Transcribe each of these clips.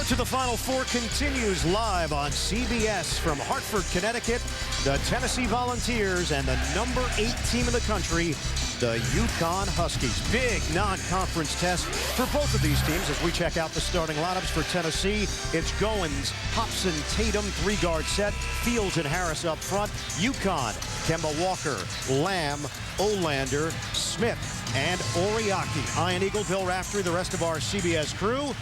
to the Final Four continues live on CBS from Hartford, Connecticut. The Tennessee Volunteers and the number 8 team in the country, the UConn Huskies. Big non-conference test for both of these teams as we check out the starting lineups for Tennessee. It's Goins, Hobson, Tatum, 3-guard set, Fields and Harris up front. UConn, Kemba Walker, Lamb, Olander, Smith, and Oriaki. Ian Eagle, Bill Raftery, the rest of our CBS crew.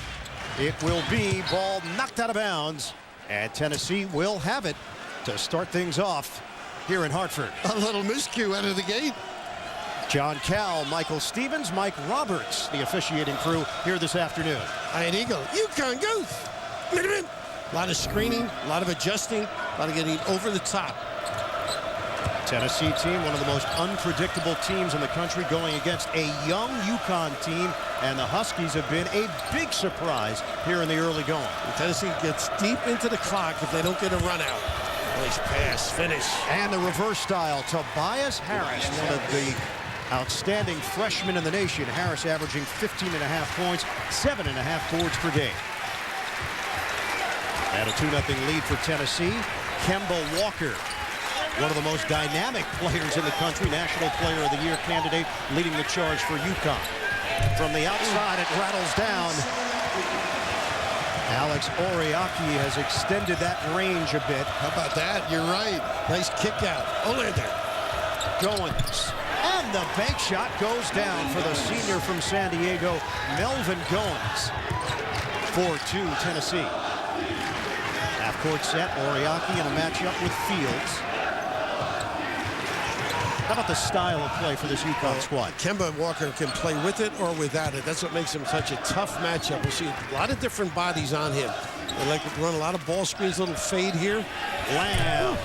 It will be ball knocked out of bounds, and Tennessee will have it to start things off here in Hartford. A little miscue out of the gate. John Cal, Michael Stevens, Mike Roberts, the officiating crew here this afternoon. Ian Eagle, UConn goes. A lot of screening, a lot of adjusting, a lot of getting over the top. Tennessee team, one of the most unpredictable teams in the country, going against a young UConn team, and the Huskies have been a big surprise here in the early going. Tennessee gets deep into the clock if they don't get a run out. Nice pass, finish. And the reverse style, Tobias Harris, one of the outstanding freshmen in the nation. Harris averaging 15.5 points, 7.5 boards per game. And a 2-0 lead for Tennessee. Kemba Walker, one of the most dynamic players in the country, National Player of the Year candidate, leading the charge for UConn. From the outside, it rattles down. Alex Oriaki has extended that range a bit. How about that? You're right. Nice kick out. Olander. Goins. And the bank shot goes down for the senior from San Diego, Melvin Goins. 4-2 Tennessee. Half-court set, Oriaki in a matchup with Fields. How about the style of play for this UConn squad? Kemba Walker can play with it or without it. That's what makes him such a tough matchup. We see a lot of different bodies on him. They like to run a lot of ball screens, a little fade here. Lamb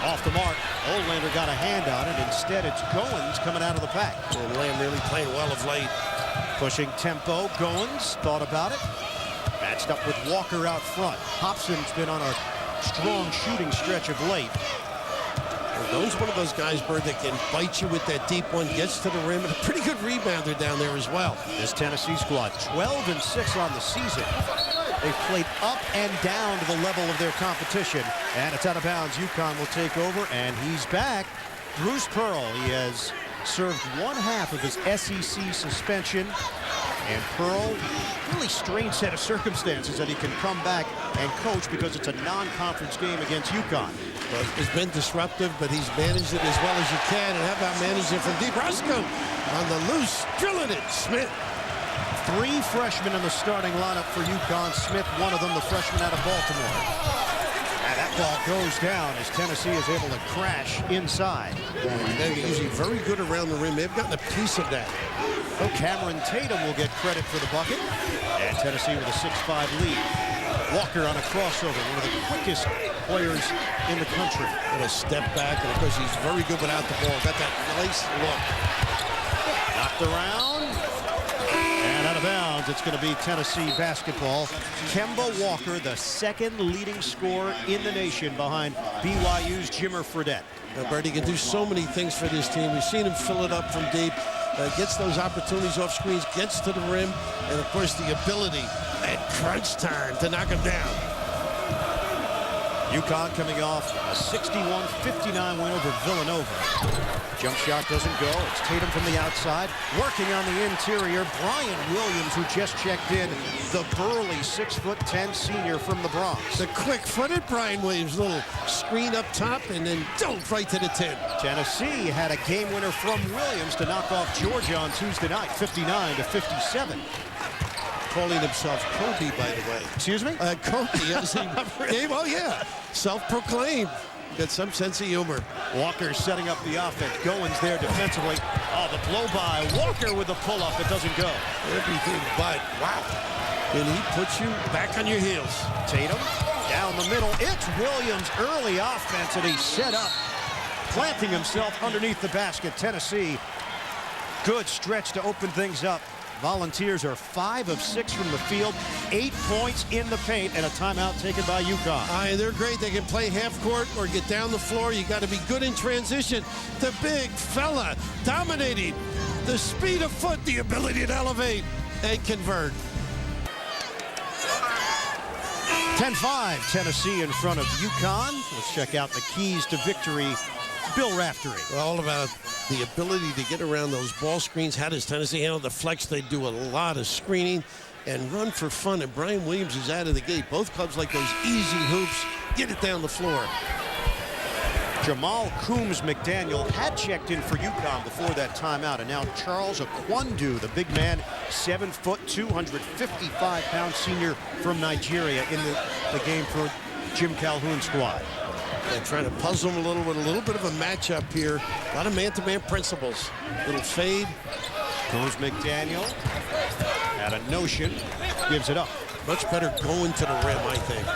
off the mark. Olander got a hand on it. Instead, it's Goins coming out of the pack. And Lamb really playing well of late. Pushing tempo. Goins thought about it. Matched up with Walker out front. Hobson's been on a strong shooting stretch of late. Goins one of those guys, Bird, that can bite you with that deep one, gets to the rim, and a pretty good rebounder down there as well. This Tennessee squad, 12-6 on the season. They've played up and down to the level of their competition. And it's out of bounds. UConn will take over, and he's back. Bruce Pearl, he has served 1/2 of his SEC suspension. And Pearl, really strange set of circumstances that he can come back and coach because it's a non-conference game against UConn. Well, it's been disruptive, but he's managed it as well as you can. And how about managing from deep? Roscoe on the loose, drilling it. Smith. 3 freshmen in the starting lineup for UConn. Smith, one of them, the freshman out of Baltimore. And that ball goes down as Tennessee is able to crash inside. They're usually very good around the rim. They've gotten a piece of that. So Cameron Tatum will get credit for the bucket. And Tennessee with a 6-5 lead. Walker on a crossover, one of the quickest players in the country. And a step back, and of course he's very good without the ball. Got that nice look. Knocked around. And out of bounds, it's going to be Tennessee basketball. Kemba Walker, the 2nd leading scorer in the nation behind BYU's Jimmer Fredette. Now, Bertie can do so many things for this team. We've seen him fill it up from deep. Gets those opportunities off screens, gets to the rim, and of course the ability at crunch time to knock him down. UConn coming off a 61-59 win over Villanova. Jump shot doesn't go. It's Tatum from the outside. Working on the interior, Brian Williams, who just checked in, the burly 6'10" senior from the Bronx. The quick-footed Brian Williams, little screen up top, and then dove right to the 10. Tennessee had a game winner from Williams to knock off Georgia on Tuesday night, 59-57. Calling himself Kobe, by the way. Excuse me? Kobe. Game, oh, yeah. Self-proclaimed. Got some sense of humor. Walker setting up the offense. Goins there defensively. Oh, the blow-by. Walker with the pull-up. It doesn't go. Everything but, wow. And he puts you back on your heels. Tatum down the middle. It's Williams' early offense, and he's set up, planting himself underneath the basket. Tennessee, good stretch to open things up. Volunteers are 5 of 6 from the field, 8 points in the paint, and a timeout taken by UConn. They're great. They can play half court or get down the floor. You got to be good in transition. The big fella dominating. The speed of foot, the ability to elevate and convert. 10-5, Tennessee in front of UConn. Let's check out the keys to victory. Bill Raftery. All about the ability to get around those ball screens. How does Tennessee handle the flex? They do a lot of screening and run for fun. And Brian Williams is out of the gate. Both clubs like those easy hoops. Get it down the floor. Jamal Coombs McDaniel had checked in for UConn before that timeout, and now Charles Akwandu, the big man, 7 foot, 255-pound senior from Nigeria in the game for Jim Calhoun's squad. They're trying to puzzle him a little with a little bit of a matchup here. A lot of man-to-man principles. Little fade. Coombs McDaniel had a notion, gives it up. Much better going to the rim, I think.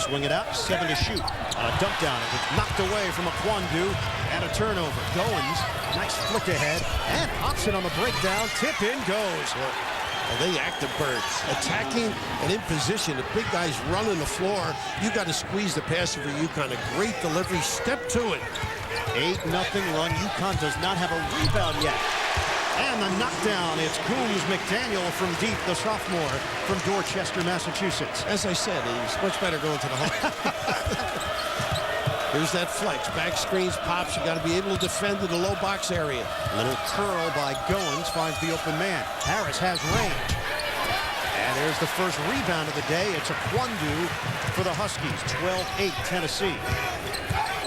Swing it out, 7 to shoot. On a dunk down, it was knocked away from Akwandu and a turnover. Goins, nice flick ahead, and Hobson on the breakdown. Tip in goes. They active birds, attacking and in position. The big guys running the floor. You got to squeeze the passer for UConn. A great delivery. Step to it. 8-0 run. UConn does not have a rebound yet. And the knockdown, it's Coombs McDaniel from deep, the sophomore from Dorchester, Massachusetts. As I said, he's much better going to the hole. Here's that flex. Back screens, pops. You got to be able to defend in the low box area. Little curl by Goins finds the open man. Harris has range. And there's the first rebound of the day. It's Akwandu for the Huskies. 12-8 Tennessee.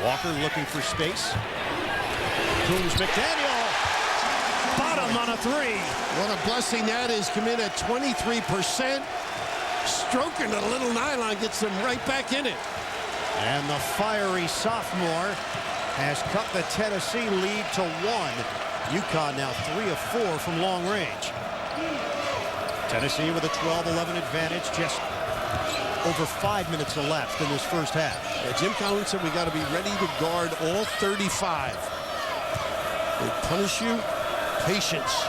Walker looking for space. Coombs McDaniel. Bottom on a 3. What a blessing that is. Come in at 23%. Stroking a little nylon, gets them right back in it. And the fiery sophomore has cut the Tennessee lead to 1. UConn now 3 of 4 from long range. Tennessee with a 12-11 advantage, just over 5 minutes elapsed in this first half. Jim Calhoun said we got to be ready to guard all 35. They punish you. Patience.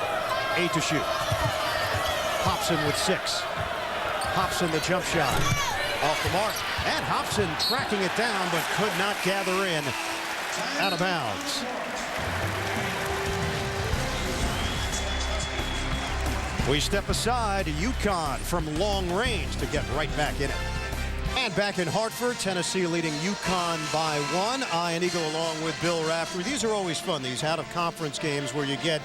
8 to shoot. Hobson with 6. Hobson the jump shot. Off the mark. And Hobson tracking it down, but could not gather in. Out of bounds. We step aside. UConn from long range to get right back in it. And back in Hartford, Tennessee leading UConn by 1. Ian Eagle along with Bill Raftery. These are always fun, these out-of-conference games where you get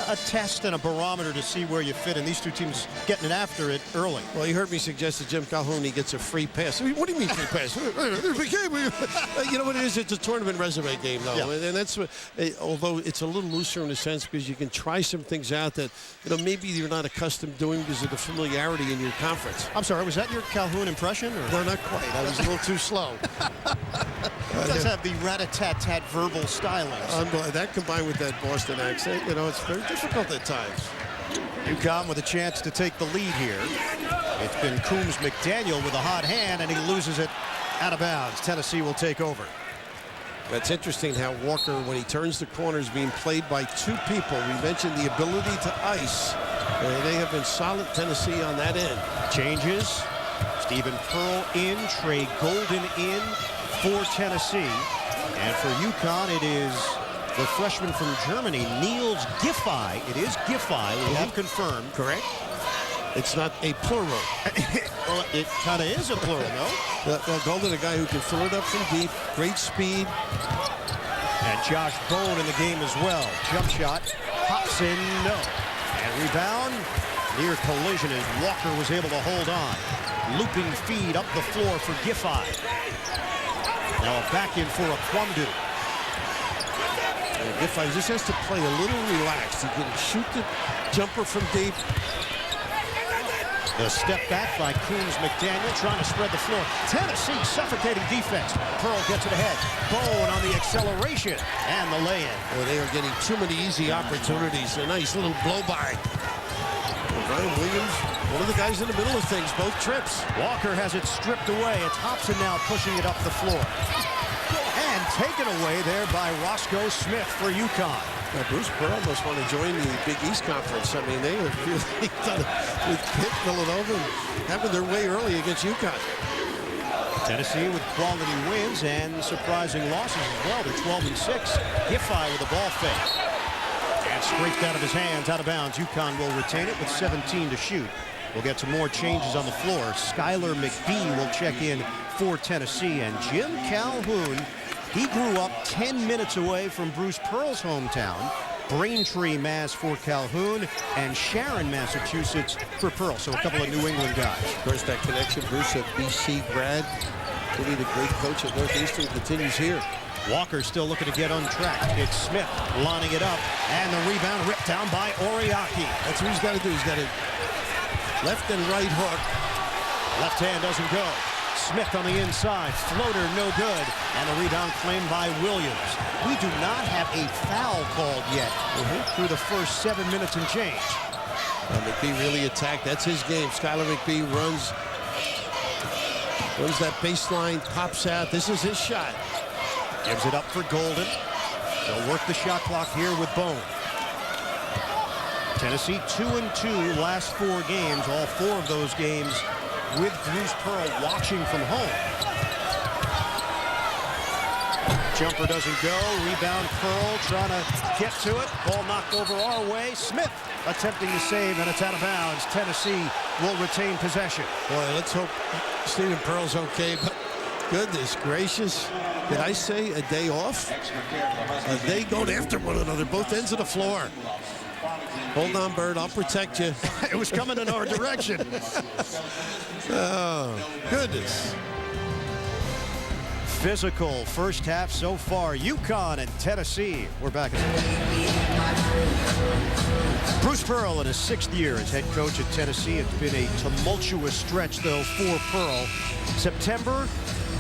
a test and a barometer to see where you fit, and these two teams getting it after it early. Well, you heard me suggest to Jim Calhoun he gets a free pass. What do you mean free pass? You know what it is? It's a tournament resume game, though. Yeah. And that's what, although it's a little looser in a sense because you can try some things out that maybe you're not accustomed doing because of the familiarity in your conference. I'm sorry, was that your Calhoun impression? Or? No, not quite. I was a little too slow. He does have the rat-a-tat-tat verbal stylings. That combined with that Boston accent, it's very difficult at times. UConn with a chance to take the lead here. It's been Coombs McDaniel with a hot hand, and he loses it out of bounds. Tennessee will take over. That's interesting how Walker, when he turns the corner, is being played by 2 people. We mentioned the ability to ice. They have been solid, Tennessee, on that end. Changes. Stephen Pearl in, Trey Golden in for Tennessee. And for UConn, it is the freshman from Germany, Niels Giffey. It is Giffey, we have confirmed. Correct. It's not a plural. Well, it kind of is a plural, no? Well, Golden, a guy who can fill it up from deep, great speed. And Josh Bone in the game as well. Jump shot, pops in, no. And rebound, near collision as Walker was able to hold on. Looping feed up the floor for Giffey. Now a back in for Akwandu. Giffey just has to play a little relaxed. He can shoot the jumper from deep. The step back by Coombs McDaniel trying to spread the floor. Tennessee suffocating defense. Pearl gets it ahead. Bone on the acceleration and the lay-in. Well, they are getting too many easy opportunities. A nice little blow-by. Brian Williams, one of the guys in the middle of things, both trips. Walker has it stripped away. It's Hobson now pushing it up the floor. And taken away there by Roscoe Smith for UConn. Now, Bruce Pearl must want to join the Big East Conference. I mean, they have really done it with Pitt, Villanova, and having their way early against UConn. Tennessee with quality wins and surprising losses as well. They're 12-6. Giffey with a ball fake. And scraped out of his hands, out of bounds. UConn will retain it with 17 to shoot. We'll get some more changes on the floor. Skylar McBee will check in for Tennessee. And Jim Calhoun, he grew up 10 minutes away from Bruce Pearl's hometown. Braintree, Mass for Calhoun, and Sharon, Massachusetts for Pearl. So a couple of New England guys. Of course, that connection, Bruce, at BC grad. Really the great coach at Northeastern continues here. Walker still looking to get on track. It's Smith lining it up, and the rebound ripped down by Oriaki. That's what he's got to do. He's got to left and right hook. Left hand doesn't go. Smith on the inside, floater no good, and the rebound claimed by Williams. We do not have a foul called yet through the first 7 minutes and change. McBee really attacked. That's his game. Skylar McBee runs that baseline, pops out. This is his shot. Gives it up for Golden. They'll work the shot clock here with Bone. Tennessee 2-2 last 4 games, all 4 of those games with Bruce Pearl watching from home. Jumper doesn't go. Rebound Pearl trying to get to it. Ball knocked over our way. Smith attempting to save, and it's out of bounds. Tennessee will retain possession. Boy, let's hope Stephen Pearl's okay, but goodness gracious. Did I say a day off? A day going after one another, both ends of the floor. Hold on, Bird. I'll protect you. It was coming in our direction. Oh, goodness. Physical first half so far. UConn and Tennessee. We're back. Bruce Pearl in his 6th year as head coach at Tennessee. It's been a tumultuous stretch, though, for Pearl. September,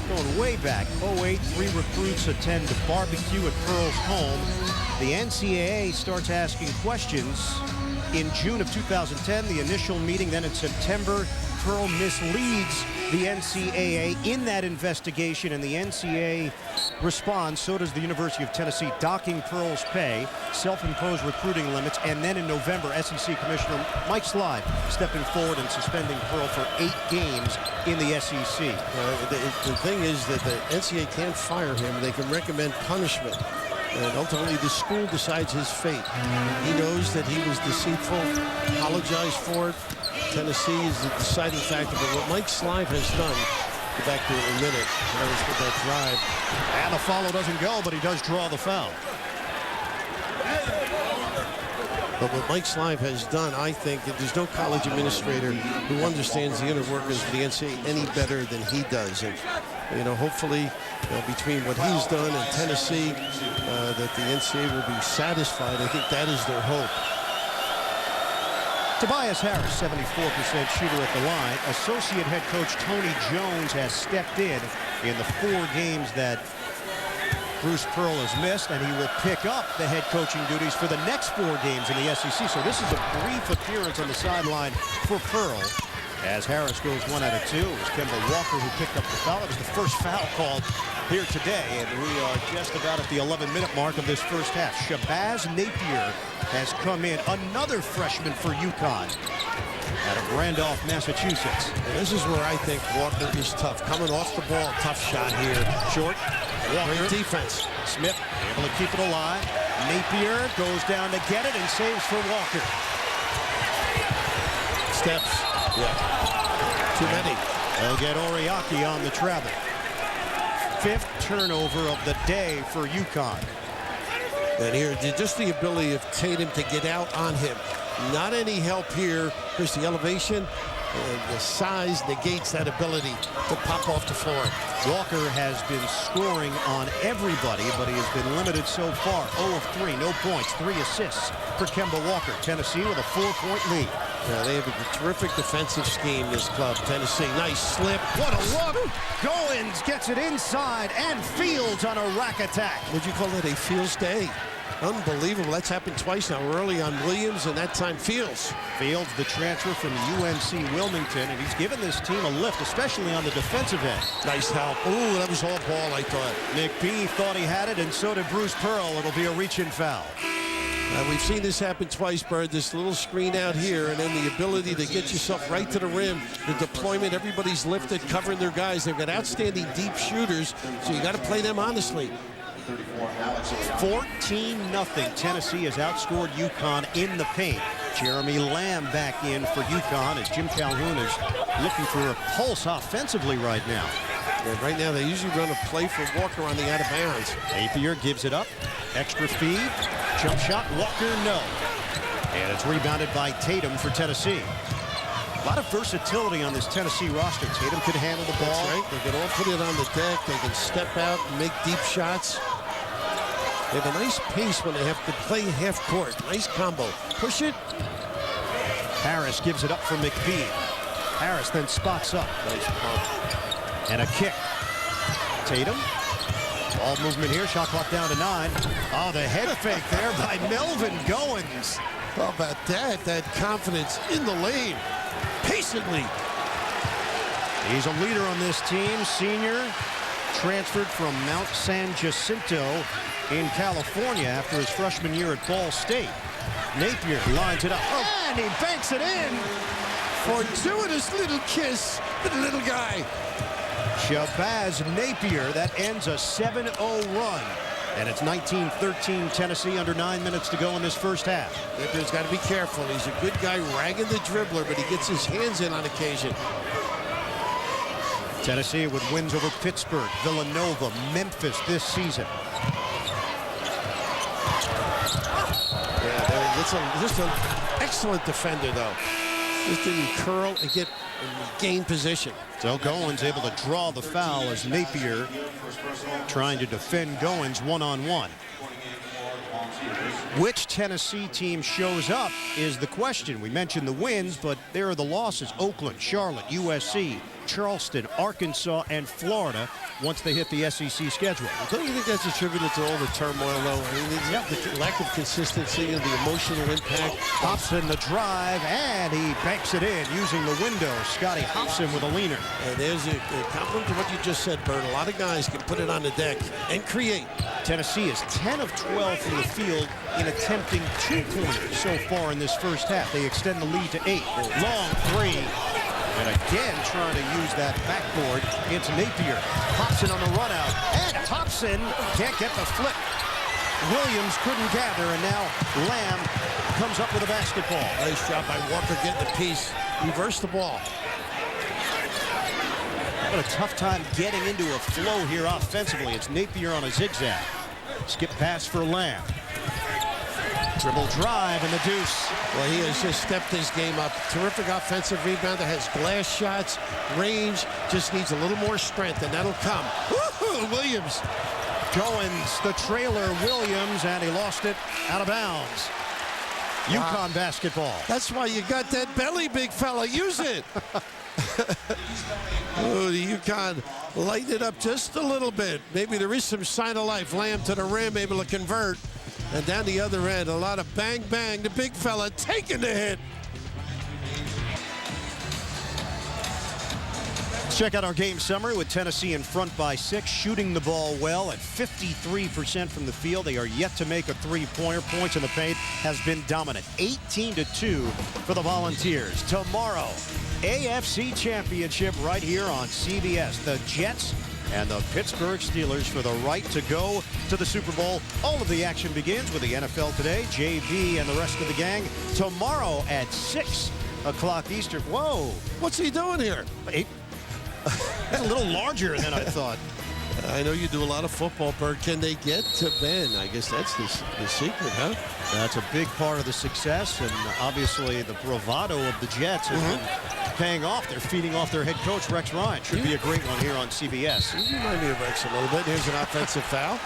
going way back, 08, 3 recruits attend a barbecue at Pearl's home. The NCAA starts asking questions in June of 2010. The initial meeting then in September. Pearl misleads the NCAA in that investigation, and the NCAA responds. So does the University of Tennessee, docking Pearl's pay, self-imposed recruiting limits, and then in November, SEC Commissioner Mike Slive stepping forward and suspending Pearl for 8 games in the SEC. The thing is that the NCAA can't fire him. They can recommend punishment. And ultimately, the school decides his fate. He knows that he was deceitful, apologized for it. Tennessee is the deciding factor. But what Mike Slive has done, go back to it in a minute, that was with that drive. And the follow doesn't go, but he does draw the foul. But what Mike Slive has done, I think, that there's no college administrator who understands the inner workings of the NCAA any better than he does. And, you know, hopefully, between what he's done and Tennessee, that the NCAA will be satisfied. I think that is their hope. Tobias Harris, 74% shooter at the line. Associate head coach Tony Jones has stepped in the 4 games that Bruce Pearl has missed, and he will pick up the head coaching duties for the next 4 games in the SEC. So this is a brief appearance on the sideline for Pearl. As Harris goes 1 out of 2, it was Kemba Walker who picked up the foul. It was the first foul called here today, and we are just about at the 11-minute mark of this first half. Shabazz Napier has come in, another freshman for UConn out of Randolph, Massachusetts. And this is where I think Walker is tough. Coming off the ball, tough shot here. Short, Walker. Great defense. Smith able to keep it alive. Napier goes down to get it and saves for Walker. Steps. Yeah. Too many. They'll get Oriaki on the travel. 5th turnover of the day for UConn. And here, just the ability of Tatum to get out on him. Not any help here. Here's the elevation. And the size negates that ability to pop off the floor. Walker has been scoring on everybody, but he has been limited so far. 0 of 3, no points, 3 assists for Kemba Walker. Tennessee with a 4-point lead. Yeah, they have a terrific defensive scheme, this club. Tennessee, nice slip. What a look! Goins gets it inside, and Fields on a rack attack. Would you call it a Fields day? Unbelievable. That's happened twice now. Early on Williams, and that time Fields. Fields, the transfer from UNC Wilmington, and he's given this team a lift, especially on the defensive end. Nice help. Ooh, that was all ball, I thought. McBee thought he had it, and so did Bruce Pearl. It'll be a reach-in foul. We've seen this happen twice, Bird. This little screen out here, and then the ability to get yourself right to the rim. The deployment, everybody's lifted, covering their guys. They've got outstanding deep shooters, so you got to play them honestly. 14-0. Tennessee has outscored UConn in the paint. Jeremy Lamb back in for UConn as Jim Calhoun is looking for a pulse offensively right now. Yeah, right now they usually run a play for Walker on the out of bounds. Napier gives it up. Extra feed. Jump shot. Walker, no. And it's rebounded by Tatum for Tennessee. A lot of versatility on this Tennessee roster. Tatum could handle the ball. That's right. They can all put it on the deck. They can step out and make deep shots. They have a nice pace when they have to play half court. Nice combo. Push it. Harris gives it up for McBee. Harris then spots up. Nice pump. And a kick. Tatum. Ball movement here. Shot clock down to 9. Oh, the head fake there by Melvin Goins. How about that? That confidence in the lane. Patiently. He's a leader on this team. Senior. Transferred from Mount San Jacinto in California after his freshman year at Ball State. Napier lines it up. Oh, and he banks it in. Fortuitous little kiss for the little guy. Shabazz Napier. That ends a 7-0 run. And it's 19-13 Tennessee, under 9 minutes to go in this first half. Napier's got to be careful. He's a good guy ragging the dribbler, but he gets his hands in on occasion. Tennessee with wins over Pittsburgh, Villanova, Memphis this season. Yeah, just an excellent defender, though. Just didn't curl and get gain position. So Goins able to draw the foul as Napier trying to defend Goins one-on-one. Which Tennessee team shows up is the question. We mentioned the wins, but there are the losses. Oakland, Charlotte, USC, Charleston, Arkansas, and Florida once they hit the SEC schedule. Don't you think that's attributed to all the turmoil, though? I mean, the lack of consistency and the emotional impact. Hobson the drive, and he banks it in using the window. Scotty Hobson with a leaner. And there's a compliment to what you just said, Bert. A lot of guys can put it on the deck and create. Tennessee is 10 of 12 from the field in attempting 2-pointers so far in this first half. They extend the lead to 8. Long three. And again trying to use that backboard. It's Napier. Hobson on the run out. And Hobson can't get the flip. Williams couldn't gather, and now Lamb comes up with a basketball. Nice job by Walker getting the piece. Reverse the ball. What a tough time getting into a flow here offensively. It's Napier on a zigzag. Skip pass for Lamb. Dribble drive and the deuce. Well, he has just stepped his game up. Terrific offensive rebounder, has glass shots, range, just needs a little more strength, and that'll come. Woo-hoo, Williams. Goins, the trailer, Williams, and he lost it out of bounds. Wow. UConn basketball. That's why you got that belly, big fella. Use it. Oh, the UConn lighten it up just a little bit. Maybe there is some sign of life. Lamb to the rim, able to convert. And down the other end, a lot of bang, bang. The big fella taking the hit. Let's check out our game summary with Tennessee in front by 6, shooting the ball well at 53% from the field. They are yet to make a three-pointer. Points in the paint has been dominant. 18-2 for the Volunteers. Tomorrow, AFC Championship right here on CBS. The Jets and the Pittsburgh Steelers for the right to go to the Super Bowl. All of the action begins with the NFL Today. JB and the rest of the gang tomorrow at 6 o'clock Eastern. Whoa. What's he doing here? That's a little larger than I thought. I know you do a lot of football, Bert. Can they get to Ben? I guess that's the secret, huh? That's a big part of the success, and obviously the bravado of the Jets has been paying off. They're feeding off their head coach, Rex Ryan. Should be a great one here on CBS. You remind me of Rex a little bit. Here's an offensive foul.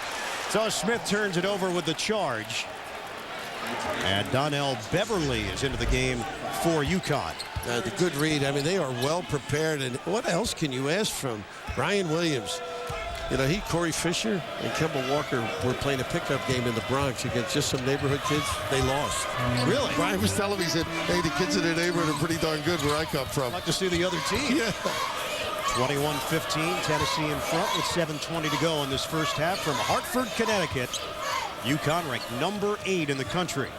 So Smith turns it over with the charge. And Donnell Beverly is into the game for UConn. The good read. I mean, they are well prepared. And what else can you ask from Brian Williams? You know, Corey Fisher and Kemba Walker were playing a pickup game in the Bronx against just some neighborhood kids. They lost. Really? Brian was telling me, he said, hey, the kids in the neighborhood are pretty darn good where I come from. I'd like to see the other team. Yeah. 21-15, Tennessee in front with 7:20 to go in this first half from Hartford, Connecticut. UConn ranked number 8 in the country.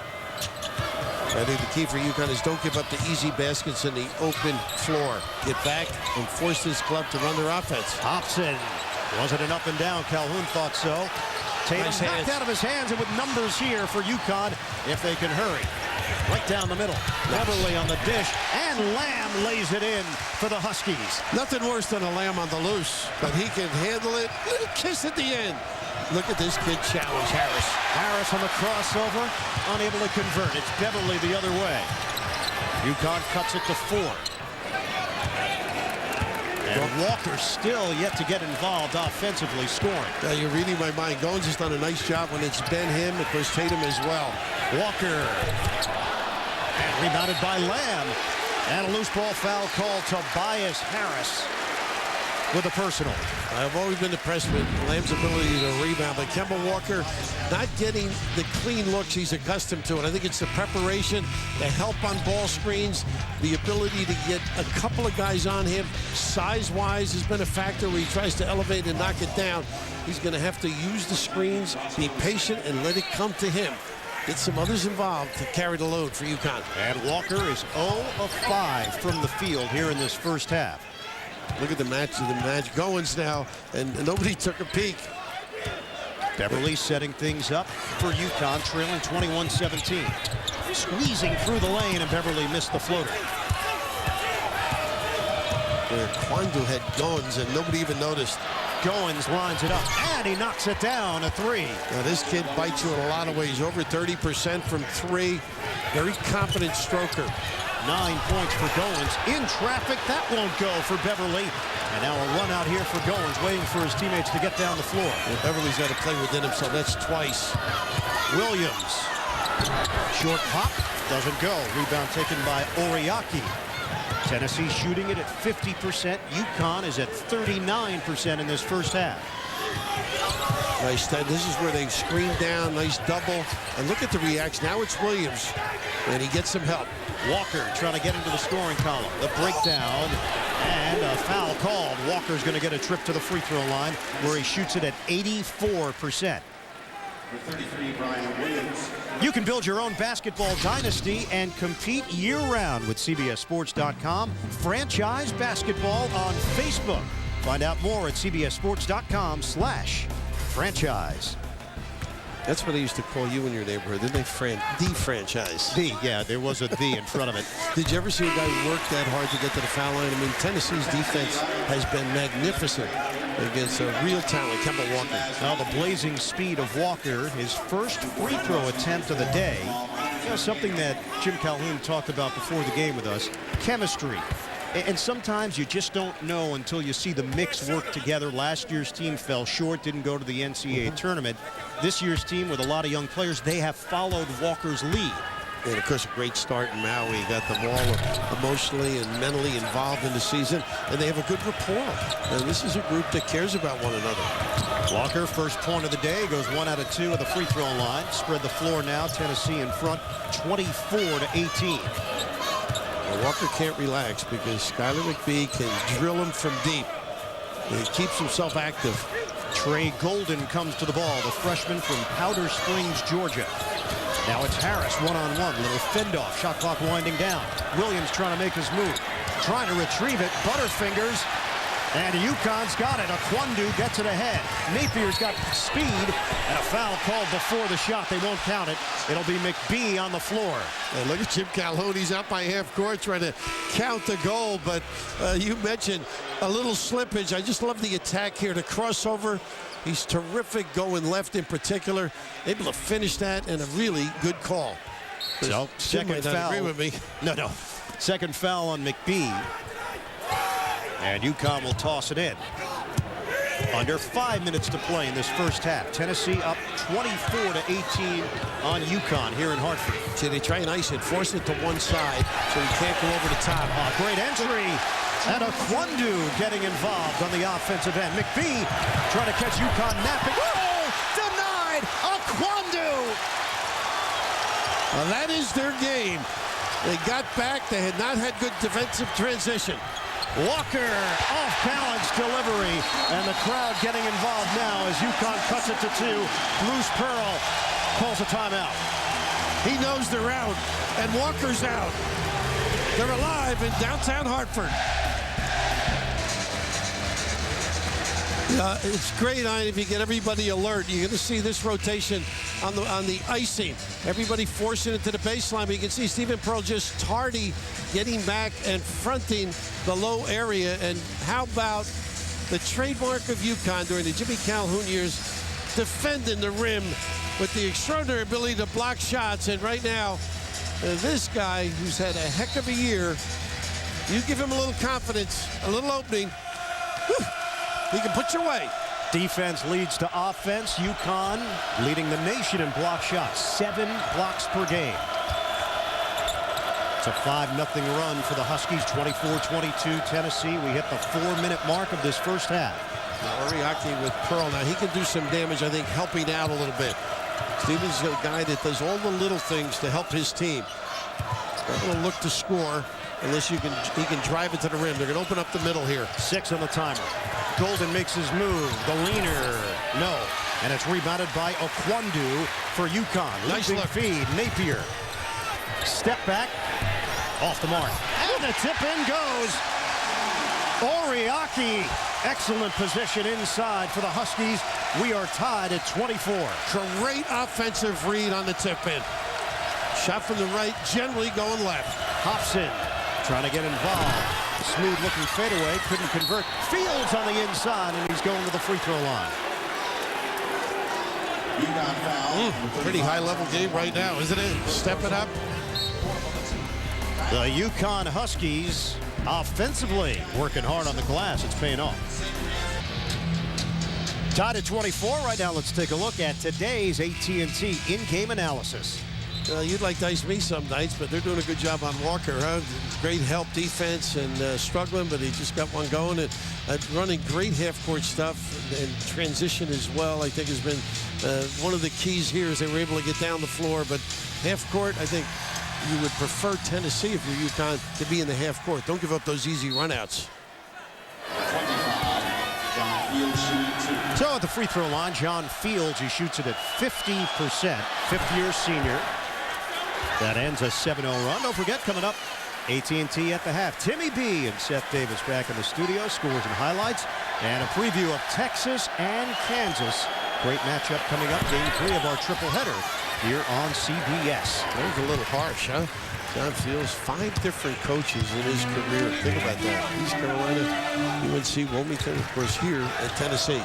I think the key for UConn is don't give up the easy baskets in the open floor. Get back and force this club to run their offense. Hobson. Wasn't an up and down. Calhoun thought so. Tatum knocked out of his hands, and with numbers here for UConn if they can hurry. Right down the middle. Beverly on the dish, and Lamb lays it in for the Huskies. Nothing worse than a Lamb on the loose, but he can handle it. Little kiss at the end. Look at this kid challenge Harris. Harris on the crossover, unable to convert. It's Beverly the other way. UConn cuts it to 4. And Walker still yet to get involved offensively, scoring. You're reading my mind. Goins has done a nice job when it's been him. Of course, Tatum as well. Walker. And rebounded by Lamb. And a loose ball foul called to Tobias Harris with a personal. I've always been impressed with Lamb's ability to rebound, but Kemba Walker not getting the clean looks he's accustomed to. And I think it's the preparation, the help on ball screens, the ability to get a couple of guys on him. Size-wise has been a factor where he tries to elevate and knock it down. He's going to have to use the screens, be patient, and let it come to him. Get some others involved to carry the load for UConn. And Walker is 0 of 5 from the field here in this first half. Look at the match Goins now, and nobody took a peek. Beverly setting things up for UConn, trailing 21-17. Squeezing through the lane, and Beverly missed the floater. Where Kwandu had Goins, and nobody even noticed. Goins lines it up, and he knocks it down, a 3. Now this kid bites you in a lot of ways. Over 30% from 3. Very confident stroker. 9 points for Goins. In traffic, that won't go for Beverly. And now a run out here for Goins, waiting for his teammates to get down the floor. Well, Beverly's got to play within himself. That's twice. Williams. Short pop. Doesn't go. Rebound taken by Oriaki. Tennessee shooting it at 50%. UConn is at 39% in this first half. Nice. This is where they screen down. Nice double. And look at the reaction. Now it's Williams. And he gets some help. Walker trying to get into the scoring column. The breakdown. And a foul called. Walker's going to get a trip to the free throw line where he shoots it at 84%. You can build your own basketball dynasty and compete year-round with CBSSports.com. Franchise basketball on Facebook. Find out more at CBSSports.com/franchise. That's what they used to call you in your neighborhood, didn't they? De-franchise. Yeah, there was a D in front of it. Did you ever see a guy work that hard to get to the foul line? I mean, Tennessee's defense has been magnificent against a real talent, Kemba Walker. Now the blazing speed of Walker, his first free throw attempt of the day. You know, something that Jim Calhoun talked about before the game with us, chemistry. And sometimes you just don't know until you see the mix work together. Last year's team fell short, didn't go to the NCAA tournament. This year's team, with a lot of young players, they have followed Walker's lead. And, of course, a great start in Maui. Got them all emotionally and mentally involved in the season. And they have a good rapport. And this is a group that cares about one another. Walker, first point of the day, goes 1 out of 2 at the free throw line. Spread the floor now. Tennessee in front, 24-18. Well, Walker can't relax because Skylar McBee can drill him from deep. And he keeps himself active. Trey Golden comes to the ball, the freshman from Powder Springs, Georgia. Now it's Harris one-on-one, little fend-off, shot clock winding down. Williams trying to make his move, trying to retrieve it, Butterfingers, and UConn's got it. Kwandu gets it ahead. Napier's got speed, and a foul called before the shot. They won't count it. It'll be McBee on the floor. And look at Jim Calhoun. He's out by half court trying to count the goal, but you mentioned a little slippage. I just love the attack here, the crossover. He's terrific going left in particular. Able to finish that, and a really good call. So, second foul. Agree with me. No. Second foul on McBee. And UConn will toss it in. Under 5 minutes to play in this first half. Tennessee up 24-18 on UConn here in Hartford. See, they try and ice it, force it to one side so he can't go over the top. Great entry. And Kwandu getting involved on the offensive end. McBee trying to catch UConn napping. Oh, denied. Kwandu. Well, that is their game. They got back. They had not had good defensive transition. Walker off balance delivery, and the crowd getting involved now as UConn cuts it to 2. Bruce Pearl calls a timeout. He knows they're out, and Walker's out. They're alive in downtown Hartford. It's great, if you get everybody alert. You're going to see this rotation on the icing. Everybody forcing it to the baseline. But you can see Stephen Pearl just tardy getting back and fronting the low area. And how about the trademark of UConn during the Jimmy Calhoun years, defending the rim with the extraordinary ability to block shots. And right now, this guy who's had a heck of a year, you give him a little confidence, a little opening, whew, he can put you away. Defense leads to offense. UConn leading the nation in block shots, 7 blocks per game. It's a 5-0 run for the Huskies, 24-22 Tennessee. We hit the 4-minute mark of this first half. Now, Oriaki with Pearl. Now, he can do some damage, I think, helping out a little bit. Stevens is a guy that does all the little things to help his team. Not going to look to score unless he can drive it to the rim. They're going to open up the middle here. 6 on the timer. Golden makes his move. The leaner, no. And it's rebounded by Okwandu for UConn. Nice Leaping look. feed. Napier. Step back. Off the mark. And the tip in goes. Oriaki. Excellent position inside for the Huskies. We are tied at 24. Great offensive read on the tip in. Shot from the right, generally going left. Hobson trying to get involved. Smooth looking fadeaway, couldn't convert. Fields on the inside, and he's going to the free throw line. Pretty high level game right now, isn't it? Stepping up. The UConn Huskies offensively working hard on the glass. It's paying off. Tied at 24 right now. Let's take a look at today's AT&T in-game analysis. You'd like to ice me some nights, but they're doing a good job on Walker. Huh? Great help defense and struggling, but he just got one going. And running great half-court stuff and transition as well, I think, has been one of the keys here is they were able to get down the floor. But half-court, I think you would prefer Tennessee if you're UConn to be in the half-court. Don't give up those easy runouts. So at the free throw line, John Fields, he shoots it at 50%, fifth-year senior. That ends a 7-0 run. Don't forget, coming up, AT&T at the half. Timmy B and Seth Davis back in the studio, scores and highlights, and a preview of Texas and Kansas. Great matchup coming up, game 3 of our triple header here on CBS. That was a little harsh, huh? John Fields, 5 different coaches in his career. Think about that. East Carolina, UNC, Wilmington, of course, here at Tennessee.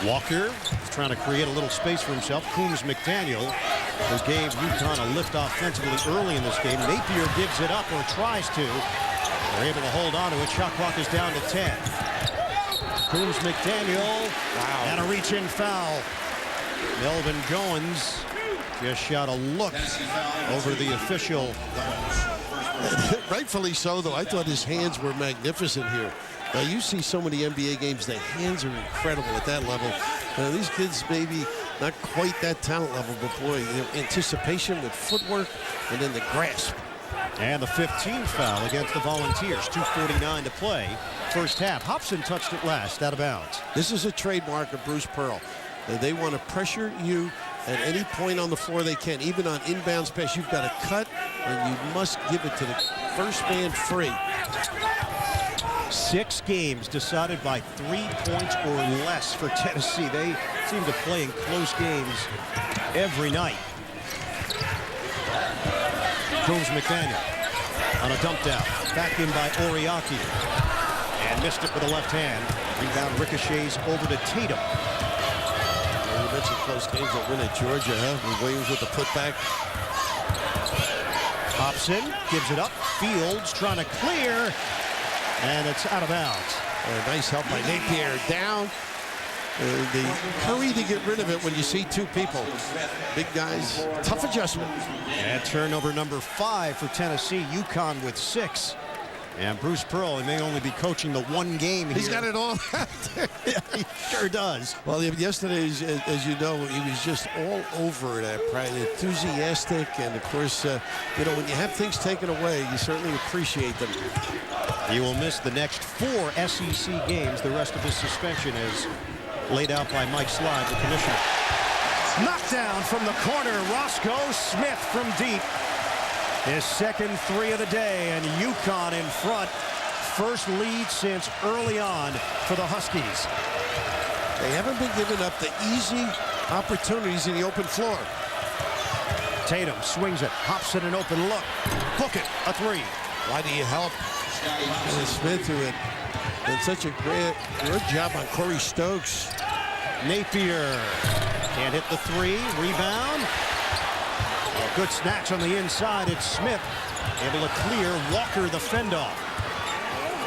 Walker is trying to create a little space for himself. Coombs McDaniel, who gave UConn a lift offensively early in this game. Napier gives it up, or tries to. They're able to hold on to it. Shot clock is down to 10. Coombs McDaniel, wow, and a reach-in foul. Melvin Goins just shot a look over the official. Rightfully so, though. I thought his hands were magnificent here. Now, you see so many NBA games, the hands are incredible at that level. These kids maybe not quite that talent level, but boy, anticipation with footwork and then the grasp. And the 15th foul against the Volunteers. 2:49 to play. First half. Hobson touched it last, out of bounds. This is a trademark of Bruce Pearl. They want to pressure you at any point on the floor they can. Even on inbounds pass, you've got to cut, and you must give it to the first man free. 6 games decided by 3 points or less for Tennessee. They seem to play in close games every night. Coombs McDaniel on a dump down. Back in by Oriaki. And missed it with the left hand. Rebound ricochets over to Tatum. You mentioned close games that win at Georgia, huh? Williams with the putback. Hobson gives it up. Fields trying to clear. And it's out of bounds. Nice help by Napier. Down. The hurry to get rid of it when you see 2 people. Big guys, tough adjustment. And turnover number 5 for Tennessee. UConn with 6. And Bruce Pearl, he may only be coaching the 1 game here. He's got it all. Yeah, he sure does. Well, yesterday, as you know, he was just all over that, enthusiastic. And, of course, you know, when you have things taken away, you certainly appreciate them. He will miss the next 4 SEC games. The rest of his suspension is laid out by Mike Slide, the commissioner. Knockdown from the corner. Roscoe Smith from deep. His second 3 of the day, and UConn in front. First lead since early on for the Huskies. They haven't been given up the easy opportunities in the open floor. Tatum swings it, hops in an open look. Book it, a three. Why do you help Smith, who had done such a great job on Corey Stokes? Napier can't hit the three. Rebound. A good snatch on the inside. It's Smith able to clear Walker the fend-off.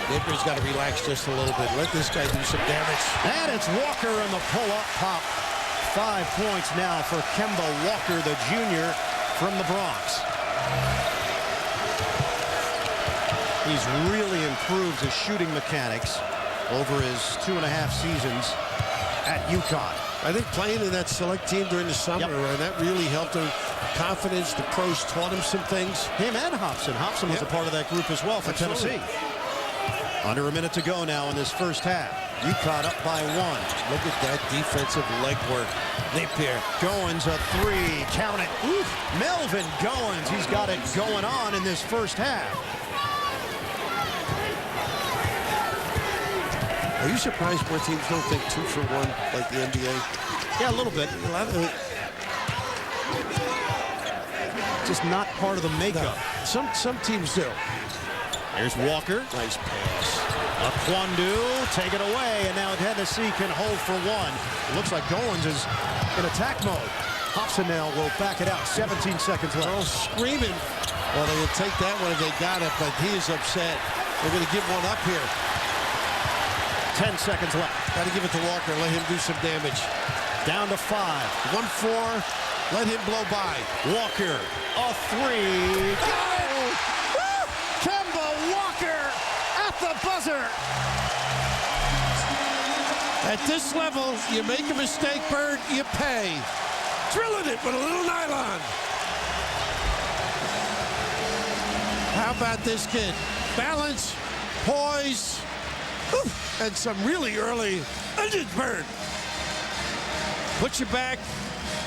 Napier's got to relax just a little bit. Let this guy do some damage. And it's Walker in the pull-up pop. 5 points now for Kemba Walker, the junior from the Bronx. He's really improved his shooting mechanics over his 2.5 seasons at UConn. I think playing in that select team during the summer, that really helped him. Confidence, the pros taught him some things. Him and Hobson. Hobson was a part of that group as well for Tennessee. Under a minute to go now in this first half. UConn up by 1. Look at that defensive legwork. Napier. Goins a three. Count it. Oof. Melvin Goins. He's got it going on in this first half. Are you surprised more teams don't think 2 for 1 like the NBA? Yeah, a little bit. A lot of it. Just not part of the makeup. No. Some teams do. Here's Walker. Nice pass. Aquandu, take it away, and now Tennessee can hold for 1. It looks like Goins is in attack mode. Hobson now will back it out. 17 seconds left. They're all screaming. Well, they would take that one if they got it, but he is upset. They're going to give one up here. 10 seconds left. Got to give it to Walker. Let him do some damage. Down to 5. 1-4. Let him blow by. Walker, a three. Got it! Woo! Kemba Walker at the buzzer. At this level, you make a mistake, Bird, you pay. Drilling it with a little nylon. How about this kid? Balance, poise, and some really early Bird. Puts you back,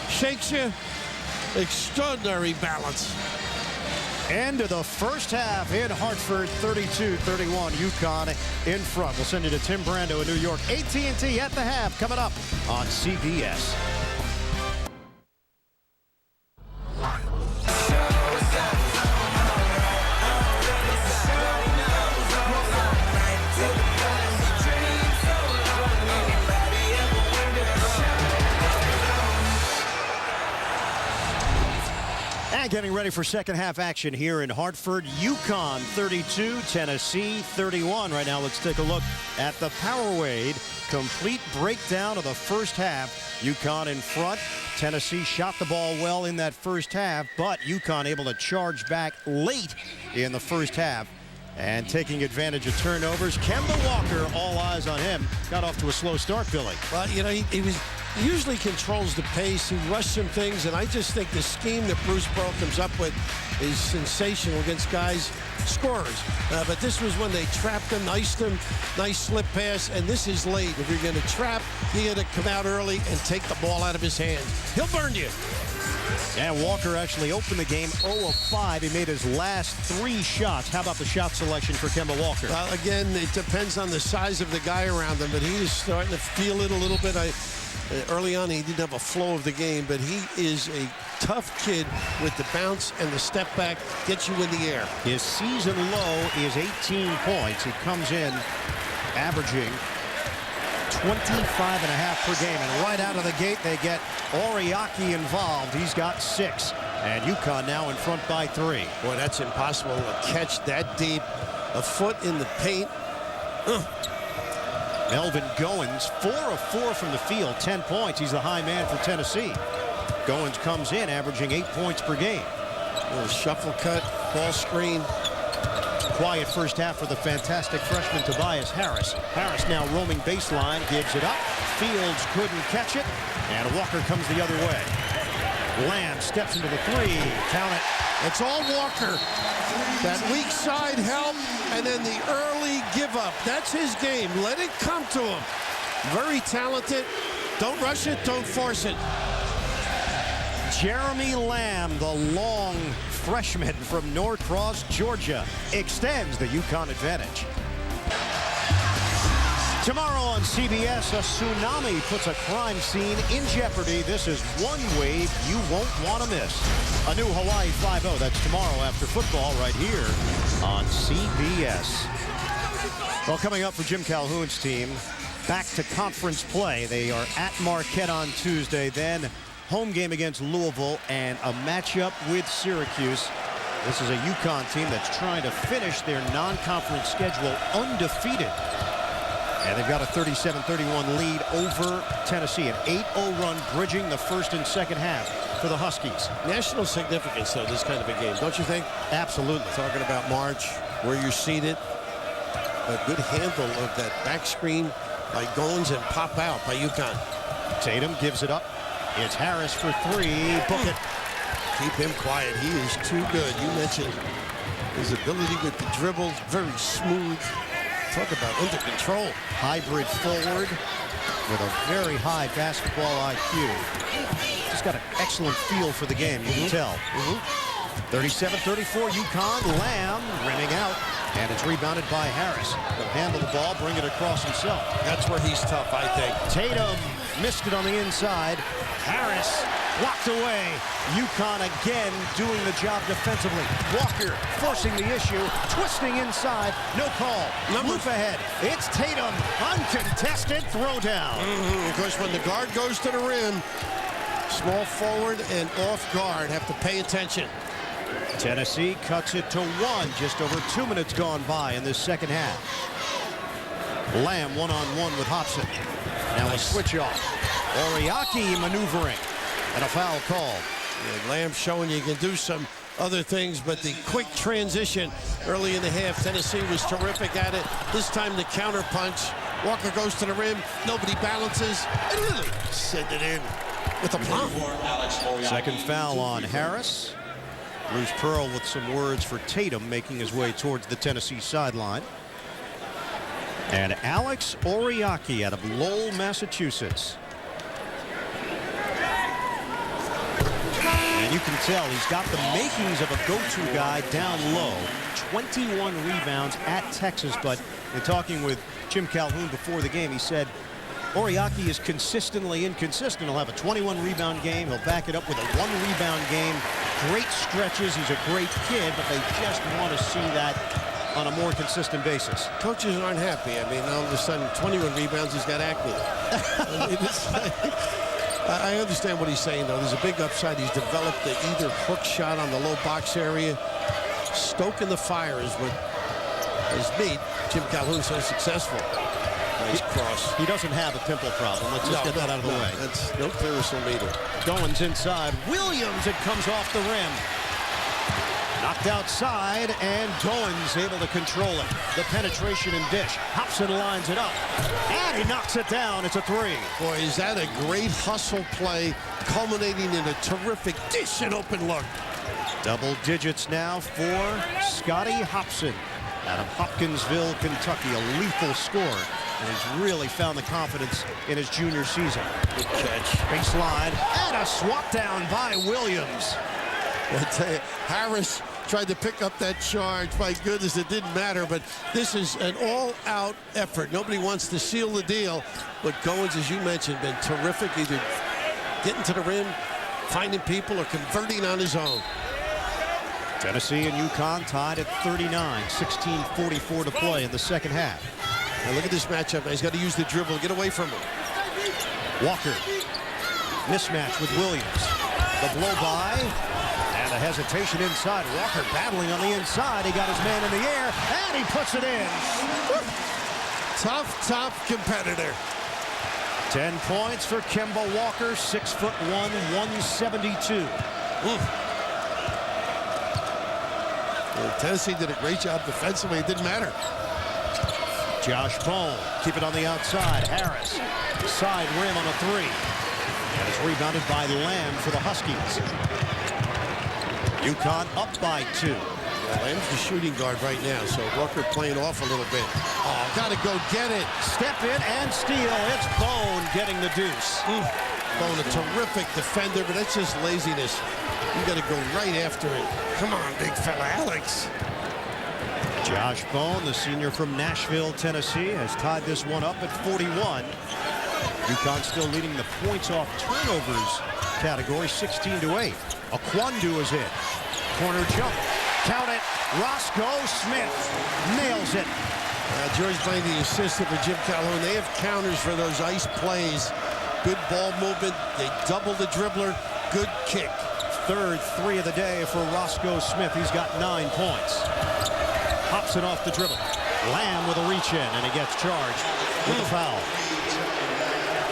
shakes you. Extraordinary balance. End of the first half in Hartford, 32-31. UConn in front. We'll send you to Tim Brando in New York. AT&T at the half coming up on CBS. And getting ready for second half action here in Hartford. UConn 32, Tennessee 31. Right now, let's take a look at the Power Wade complete breakdown of the first half. UConn in front. Tennessee shot the ball well in that first half, but UConn able to charge back late in the first half and taking advantage of turnovers. Kemba Walker, all eyes on him. Got off to a slow start, Billy. Well, you know, he usually controls the pace. He rushed some things, and I just think the scheme that Bruce Pearl comes up with is sensational against guys, scorers. But this was when they trapped him, iced him, nice slip pass, and this is late. If you're going to trap, you got to come out early and take the ball out of his hand. He'll burn you. And Walker actually opened the game 0 of 5. He made his last 3 shots. How about the shot selection for Kemba Walker? Well, again, it depends on the size of the guy around him, but he is starting to feel it a little bit. Early on, he didn't have a flow of the game, but he is a tough kid with the bounce and the step back, gets you in the air. His season low is 18 points. He comes in averaging 25.5 per game, and right out of the gate, they get Oriaki involved. He's got 6, and UConn now in front by 3. Boy, that's impossible to catch that deep. A foot in the paint. Melvin Goins, 4 of 4 from the field, 10 points. He's the high man for Tennessee. Goins comes in averaging 8 points per game. A little shuffle cut, ball screen. Quiet first half for the fantastic freshman Tobias Harris. Harris now roaming baseline, gives it up. Fields couldn't catch it, and Walker comes the other way. Lamb steps into the 3. Count it. It's all Walker. That weak side help, and then the early give up. That's his game. Let it come to him. Very talented. Don't rush it. Don't force it. Jeremy Lamb, the long freshman from Norcross, Georgia, extends the UConn advantage. Tomorrow on CBS, a tsunami puts a crime scene in jeopardy. This is one wave you won't want to miss. A new Hawaii 5-0. That's tomorrow after football right here on CBS. Well, coming up for Jim Calhoun's team, back to conference play. They are at Marquette on Tuesday, then home game against Louisville and a matchup with Syracuse. This is a UConn team that's trying to finish their non-conference schedule undefeated. And they've got a 37-31 lead over Tennessee. An 8-0 run bridging the first and second half for the Huskies. National significance, though, this kind of a game, don't you think? Absolutely. Talking about March, where you're seated. A good handle of that back screen by Goins and pop out by UConn. Tatum gives it up. It's Harris for three. Book it. Keep him quiet. He is too good. You mentioned his ability with the dribbles. Very smooth. Talk about under control. Hybrid forward with a very high basketball IQ. Just got an excellent feel for the game, you can tell. 37-34 UConn. Lamb rimming out. And it's rebounded by Harris. He'll handle the ball, bring it across himself. That's where he's tough, I think. Tatum missed it on the inside. Harris blocked away. UConn again doing the job defensively. Walker forcing the issue, twisting inside. No call. Loop ahead. It's Tatum. Uncontested throwdown. Of course, when the guard goes to the rim, small forward and off guard have to pay attention. Tennessee cuts it to one. Just over 2 minutes gone by in this second half. Lamb one-on-one with Hobson. Now a switch off. Oriaki maneuvering. And a foul call. Yeah, Lamb showing you can do some other things, but the quick transition early in the half, Tennessee was terrific at it. This time the counter punch. Walker goes to the rim. Nobody balances. And really send it in with a plumb. Second foul on Harris. Bruce Pearl with some words for Tatum making his way towards the Tennessee sideline. And Alex Oriaki out of Lowell, Massachusetts. And you can tell he's got the makings of a go-to guy down low. 21 rebounds at Texas, but in talking with Jim Calhoun before the game, he said Oriaki is consistently inconsistent. He'll have a 21 rebound game. He'll back it up with a 1 rebound game. Great stretches. He's a great kid, but they just want to see that on a more consistent basis. Coaches aren't happy. I mean, all of a sudden, 21 rebounds, he's got acne. I understand what he's saying, though. There's a big upside. He's developed the either hook shot on the low box area. Stoking the fire is what has made Jim Calhoun so successful. Nice cross. He doesn't have a pimple problem. Let's just get that out of the way. That's no clearasil meter. Goins inside. Williams, it comes off the rim. Knocked outside, and Goins able to control it. The penetration and dish. Hobson lines it up, and he knocks it down. It's a three. Boy, is that a great hustle play, culminating in a terrific dish and open look. Double digits now for Scotty Hobson out of Hopkinsville, Kentucky. A lethal scorer. And he's really found the confidence in his junior season. Good catch. Baseline, and a swat down by Williams. I tell you, Harris tried to pick up that charge. My goodness, it didn't matter, but this is an all-out effort. Nobody wants to seal the deal, but Goins, as you mentioned, been terrific, either getting to the rim, finding people, or converting on his own. Tennessee and UConn tied at 39, 16:44 to play in the second half. Now look at this matchup. He's got to use the dribble. Get away from him. Walker. Mismatch with Williams. The blow by. And a hesitation inside. Walker battling on the inside. He got his man in the air. And he puts it in. Tough competitor. 10 points for Kemba Walker. 6'1", 172. Well, Tennessee did a great job defensively. It didn't matter. Josh Bone, keep it on the outside. Harris, side rim on a three. And it's rebounded by Lamb for the Huskies. UConn up by 2. Well, Lamb's the shooting guard right now, so Walker playing off a little bit. Oh, got to go get it. Step in and steal. It's Bone getting the deuce. Bone, a terrific defender, but that's just laziness. You got to go right after it. Come on, big fella, Alex. Josh Bone, the senior from Nashville, Tennessee, has tied this one up at 41. UConn still leading the points off turnovers category, 16-8. Akwandu is in. Corner jump. Count it. Roscoe Smith nails it. George Blaine, the assistant for Jim Calhoun. They have counters for those ice plays. Good ball movement. They double the dribbler. Good kick. Third three of the day for Roscoe Smith. He's got 9 points. Hobson off the dribble. Lamb with a reach in, and he gets charged with a foul.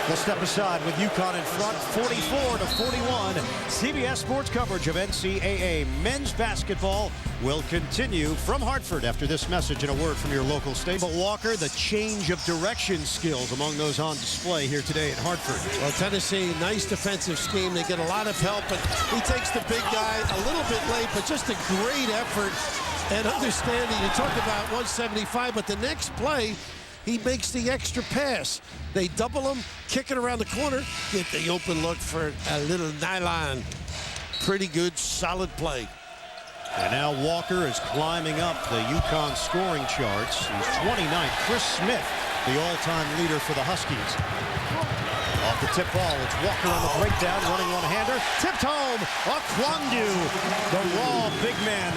We'll step aside with UConn in front, 44-41. CBS Sports coverage of NCAA men's basketball will continue from Hartford after this message and a word from your local station. But Walker, the change of direction skills among those on display here today in Hartford. Well, Tennessee, nice defensive scheme. They get a lot of help, but he takes the big guy a little bit late, but just a great effort and understanding. You talked about 175, but the next play, he makes the extra pass. They double him, kick it around the corner, get the open look for a little nylon. Pretty good, solid play. And now Walker is climbing up the UConn scoring charts. He's 29th. Chris Smith, the all-time leader for the Huskies. Off the tip ball, it's Walker on the breakdown, running one-hander. Tipped home, Akwandu, the raw big man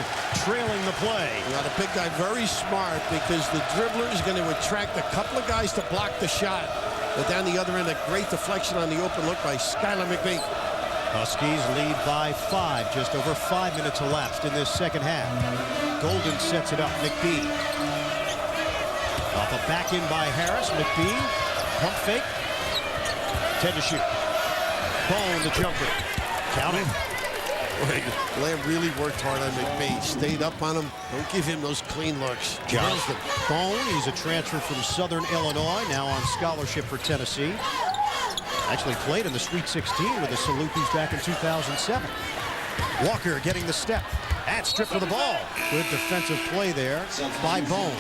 trailing the play. Now the big guy very smart because the dribbler is going to attract a couple of guys to block the shot. But down the other end, a great deflection on the open look by Skylar McBee. Huskies lead by 5, just over 5 minutes elapsed in this second half. Golden sets it up, McBee. Off a back in by Harris, McBee, pump fake. 10 to shoot. Bone the jumper. Count it. Lamb really worked hard on McBee. Stayed up on him. Don't give him those clean looks. Josh Bone, he's a transfer from Southern Illinois, now on scholarship for Tennessee. Actually played in the Sweet 16 with the Salukis back in 2007. Walker getting the step. And stripped for the ball. Good defensive play there by Bone.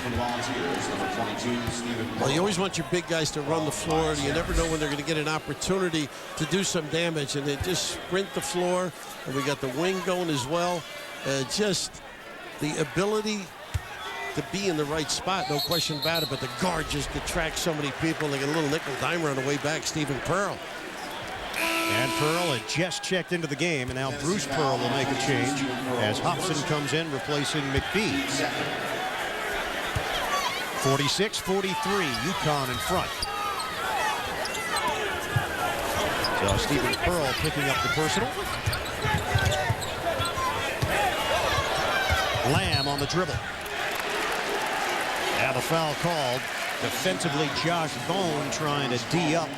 Well, you always want your big guys to run the floor. You never know when they're going to get an opportunity to do some damage. And they just sprint the floor. And we got the wing going as well. Just the ability to be in the right spot, no question about it. But the guard just attracts so many people. They get a little nickel dimer on the way back, Stephen Pearl. And Pearl had just checked into the game, and now Bruce Pearl will make a change as Hobson comes in, replacing McBee. 46-43, UConn in front. So Stephen Pearl picking up the personal. Lamb on the dribble. Now the foul called. Defensively, Josh Bone trying to D up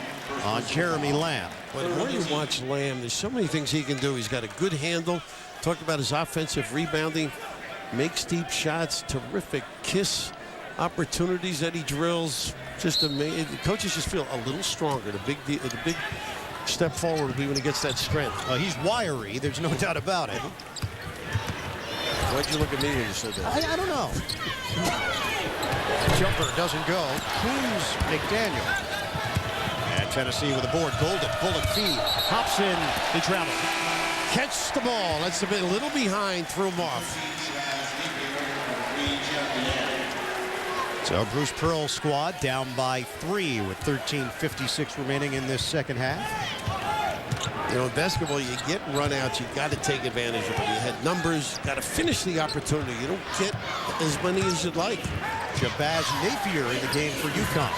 on Jeremy Lamb. But the more you watch Lamb, there's so many things he can do. He's got a good handle. Talked about his offensive rebounding. Makes deep shots. Terrific kiss opportunities that he drills. Just amazing. The coaches just feel a little stronger. The big step forward will be when he gets that strength. He's wiry. There's no doubt about it. Why'd you look at me when you said that? I don't know. Jumper doesn't go. Who's McDaniel? And Tennessee with a board. Golden, bullet feed. Hobson, he traveled. Catch the ball. That's a bit a little behind. Threw him off. So Bruce Pearl's squad down by 3 with 13:56 remaining in this second half. You know, in basketball, you get runouts. You got to take advantage of it. You had numbers. Got to finish the opportunity. You don't get as many as you'd like. Shabazz Napier in the game for UConn.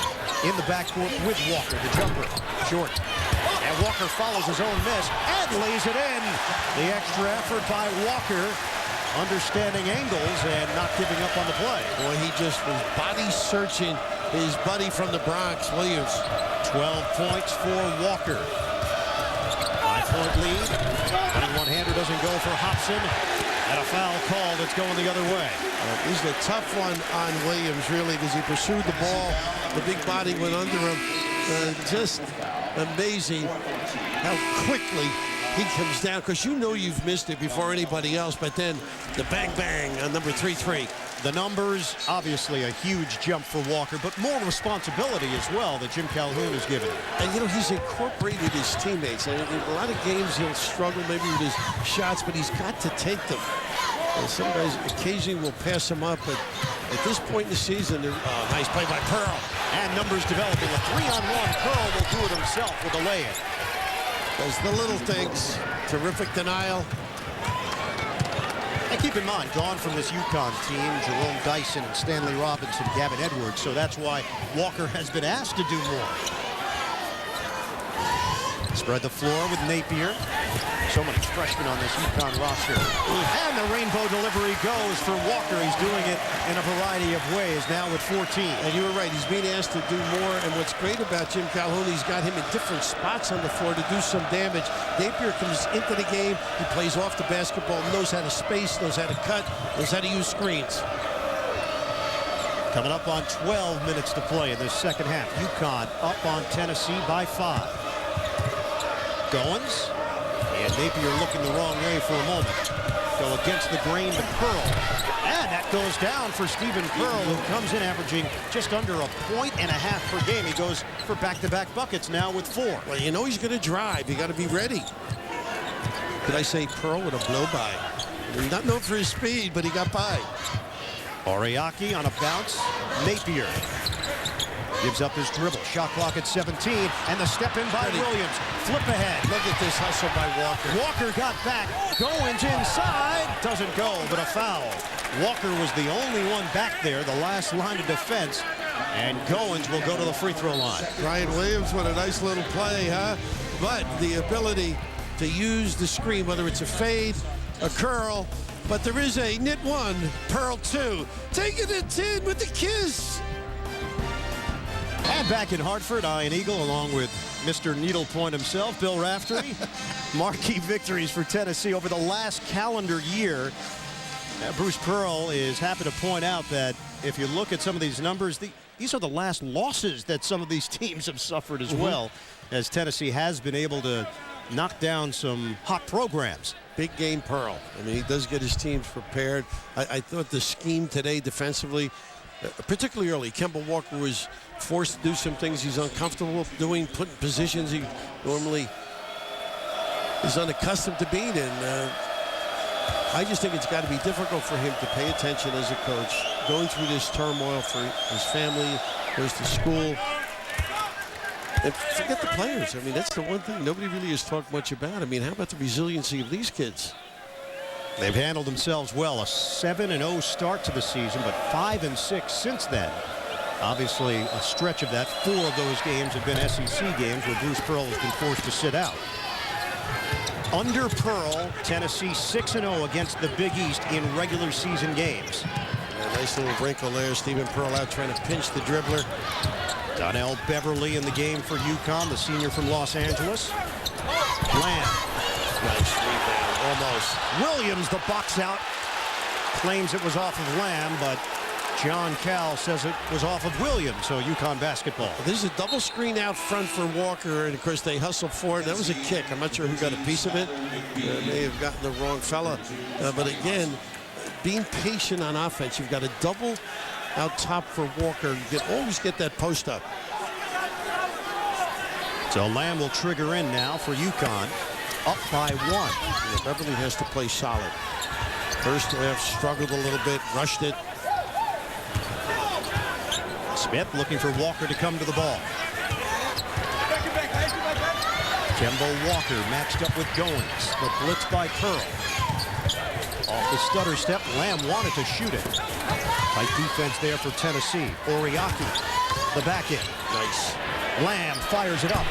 In the backcourt with Walker, the jumper, short. And Walker follows his own miss and lays it in. The extra effort by Walker, understanding angles and not giving up on the play. Boy, he just was body searching his buddy from the Bronx, Williams. 12 points for Walker. 5-point lead. Running one-hander doesn't go for Hobson. And a foul called. It's going the other way. This is a tough one on Williams, really, because he pursued the ball. The big body went under him. Just amazing how quickly he comes down, because you know you've missed it before anybody else, but then the bang-bang on number 3-3. The numbers, obviously a huge jump for Walker, but more responsibility as well that Jim Calhoun has given him. And, you know, he's incorporated his teammates. And in a lot of games, he'll struggle maybe with his shots, but he's got to take them. And some guys occasionally will pass him up, but at this point in the season, nice play by Pearl. And numbers developing. A 3-on-1. Pearl will do it himself with a lay-in. Does the little things. Terrific denial. And keep in mind, gone from this UConn team, Jerome Dyson and Stanley Robinson, Gavin Edwards. So that's why Walker has been asked to do more. Spread the floor with Napier. So many freshmen on this UConn roster. And the rainbow delivery goes for Walker. He's doing it in a variety of ways now with 14. And you were right. He's being asked to do more. And what's great about Jim Calhoun, he's got him in different spots on the floor to do some damage. Napier comes into the game. He plays off the basketball, knows how to space, knows how to cut, knows how to use screens. Coming up on 12 minutes to play in this second half. UConn up on Tennessee by 5. Goins. And Napier looking the wrong way for a moment. Go against the grain to Pearl. And that goes down for Stephen Pearl, who comes in averaging just under a point and a half per game. He goes for back-to-back buckets now with 4. Well, you know he's going to drive. You got to be ready. Could I say Pearl with a blow-by? He's not known for his speed, but he got by. Oriaki on a bounce. Napier gives up his dribble. Shot clock at 17. And the step in by Williams. Flip ahead. Look at this hustle by Walker. Walker got back. Goins inside. Doesn't go, but a foul. Walker was the only one back there, the last line of defense. And Goins will go to the free throw line. Brian Williams, what a nice little play, huh? But the ability to use the screen, whether it's a fade, a curl, but there is a knit 1, Pearl 2. Take it at 10 with the kiss. And back in Hartford, Ian Eagle, along with Mr. Needlepoint himself, Bill Raftery. Marquee victories for Tennessee over the last calendar year. Bruce Pearl is happy to point out that if you look at some of these numbers, these are the last losses that some of these teams have suffered as well, as Tennessee has been able to knock down some hot programs. Big game Pearl. I mean, he does get his teams prepared. I thought the scheme today defensively, particularly early, Kemba Walker was forced to do some things he's uncomfortable doing, put in positions he normally is unaccustomed to being in. I just think it's got to be difficult for him to pay attention as a coach, going through this turmoil for his family, goes to school. And forget the players. I mean, that's the one thing nobody really has talked much about. I mean, how about the resiliency of these kids? They've handled themselves well. A 7-0 start to the season, but 5-6 since then. Obviously, a stretch of that. 4 of those games have been SEC games where Bruce Pearl has been forced to sit out. Under Pearl, Tennessee 6-0 against the Big East in regular season games. A nice little wrinkle there. Stephen Pearl out trying to pinch the dribbler. Donnell Beverly in the game for UConn, the senior from Los Angeles. Lamb. Nice rebound, almost. Williams, the box out, claims it was off of Lamb, but John Cal says it was off of Williams, so UConn basketball. This is a double screen out front for Walker, and of course they hustled for it. That was a kick. I'm not sure who got a piece of it. May have gotten the wrong fella. But again, being patient on offense, you've got a double out top for Walker. You can always get that post up. So Lamb will trigger in now for UConn, up by 1. Yeah, Beverly has to play solid. First half struggled a little bit, rushed it. Smith looking for Walker to come to the ball. Kemba Walker matched up with Goins. The blitz by Pearl. Off the stutter step, Lamb wanted to shoot it. Tight defense there for Tennessee. Oriaki, the back end. Nice. Lamb fires it up.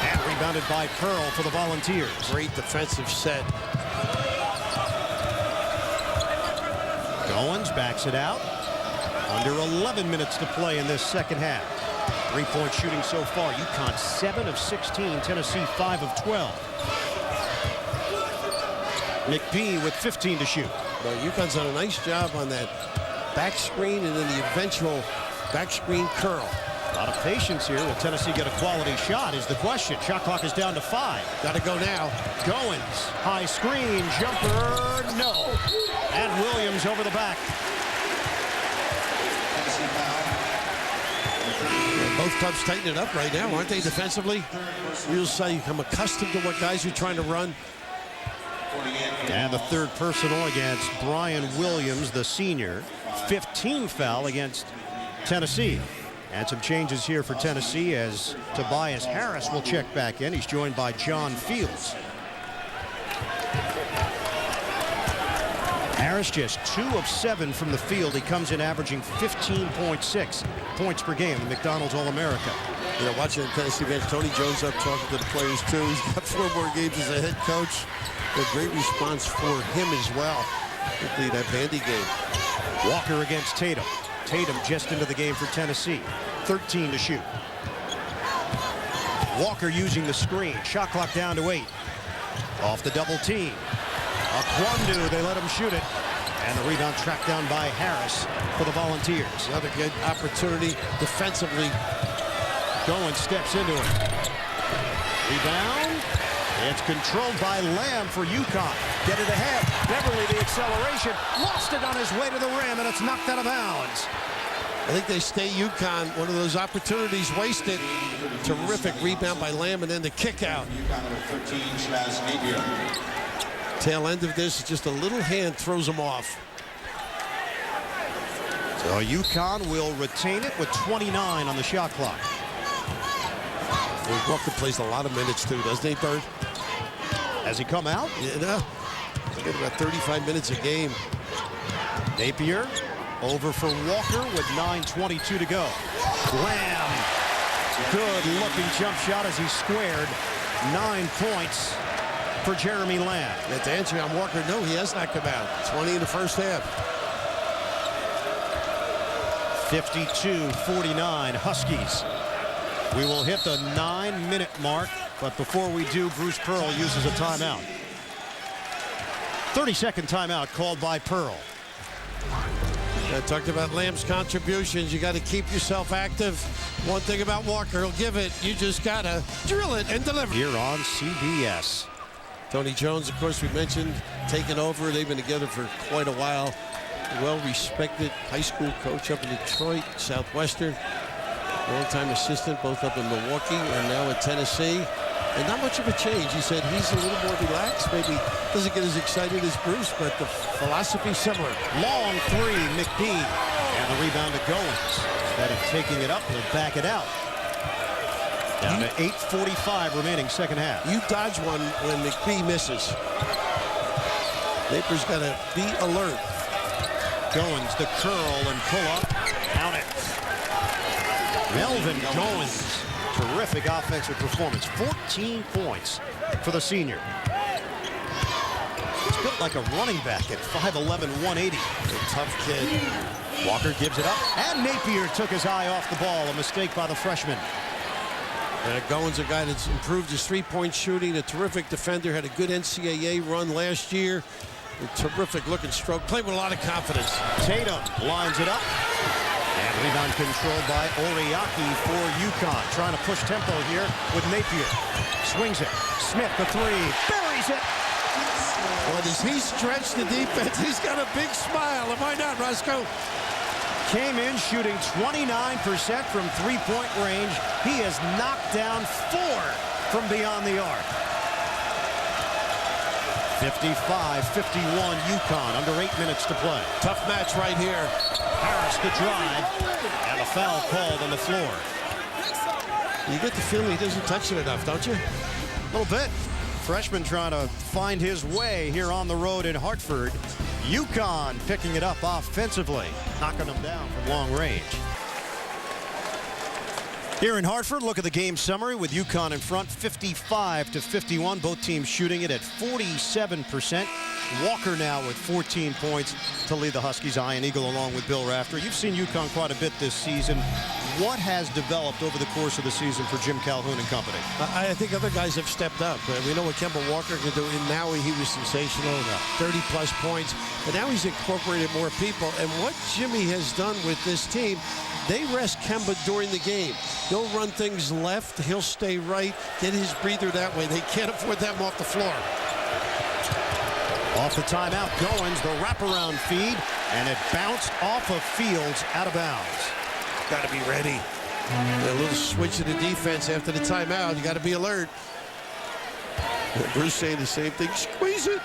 And rebounded by Pearl for the Volunteers. Great defensive set. Goins backs it out. Under 11 minutes to play in this second half. 3-point shooting so far. UConn 7 of 16. Tennessee 5 of 12. McBee with 15 to shoot. Well, UConn's done a nice job on that back screen and then the eventual back screen curl. A lot of patience here. Will Tennessee get a quality shot is the question. Shot clock is down to 5. Got to go now. Goins, high screen, jumper, no. And Williams over the back. Both clubs tighten it up right now, aren't they, defensively? You'll say I'm accustomed to what guys are trying to run. And the third personal against Brian Williams, the senior. 15 foul against Tennessee. And some changes here for Tennessee as Tobias Harris will check back in. He's joined by John Fields. Harris just 2 of 7 from the field. He comes in averaging 15.6 points per game. The McDonald's All-America. You know, watching the Tennessee bench, Tony Jones up talking to the players too. He's got 4 more games as a head coach. A great response for him as well. Particularly that Vandy game. Walker against Tatum. Tatum just into the game for Tennessee. 13 to shoot. Walker using the screen. Shot clock down to 8. Off the double team. Aquandu, they let him shoot it. And the rebound tracked down by Harris for the Volunteers. Another good opportunity defensively. Goins steps into it. Rebound. It's controlled by Lamb for UConn. Get it ahead. Beverly, the acceleration. Lost it on his way to the rim, and it's knocked out of bounds. I think they stay UConn. One of those opportunities wasted. Terrific rebound by Lamb, and then the kick out. Tail end of this, just a little hand throws him off. So UConn will retain it with 29 on the shot clock. Walker plays a lot of minutes too, doesn't he, Bird? Has he come out? Yeah, he's got about 35 minutes a game. Napier over for Walker with 9:22 to go. Lamb, good looking jump shot as he squared. 9 points for Jeremy Lamb. And to answer on Walker, no, he has not come out. 20 in the first half. 52-49 Huskies. We will hit the 9-minute mark, but before we do, Bruce Pearl uses a timeout. 30-second timeout called by Pearl. I talked about Lamb's contributions. You got to keep yourself active. One thing about Walker, he'll give it. You just got to drill it and deliver. Here on CBS. Tony Jones, of course, we mentioned, taking over. They've been together for quite a while. Well-respected high school coach up in Detroit, Southwestern. Long-time assistant, both up in Milwaukee and now at Tennessee. And not much of a change. He said he's a little more relaxed. Maybe doesn't get as excited as Bruce, but the philosophy's similar. Long three, McBee. And the rebound to Goins. Instead of taking it up, he'll back it out. Down to 8:45 remaining second half. You dodge one when McBee misses. Naper's got to be alert. Goins, the curl and pull up. Count it. Melvin Goins. Terrific offensive performance. 14 points for the senior. He's built like a running back at 5'11", 180. A tough kid. Walker gives it up. And Napier took his eye off the ball. A mistake by the freshman. Goins, a guy that's improved his three-point shooting. A terrific defender. Had a good NCAA run last year. A terrific looking stroke. Played with a lot of confidence. Tatum lines it up. And rebound controlled by Oriaki for UConn. Trying to push tempo here with Napier. Swings it. Smith, the three. Buries it. Well, does he stretch the defense? He's got a big smile. And why not, Roscoe? Came in shooting 29% from three-point range. He has knocked down 4 from beyond the arc. 55-51 UConn. Under 8 minutes to play. Tough match right here. Harris the drive, and a foul called on the floor. You get the feeling he doesn't touch it enough, don't you? A little bit. Freshman trying to find his way here on the road in Hartford. UConn picking it up offensively, knocking them down from long range. Here in Hartford, look at the game summary with UConn in front, 55-51. Both teams shooting it at 47%. Walker now with 14 points to lead the Huskies. Ian Eagle along with Bill Rafter. You've seen UConn quite a bit this season. What has developed over the course of the season for Jim Calhoun and company? I think other guys have stepped up. We know what Kemba Walker can do. In Maui, he was sensational, 30-plus points. But now he's incorporated more people. And what Jimmy has done with this team, they rest Kemba during the game. They'll run things left. He'll stay right, get his breather that way. They can't afford them off the floor. Off the timeout, Goins, the wraparound feed, and it bounced off of Fields out of bounds. Got to be ready. A little switch to the defense after the timeout. You got to be alert. Bruce saying the same thing. Squeeze it.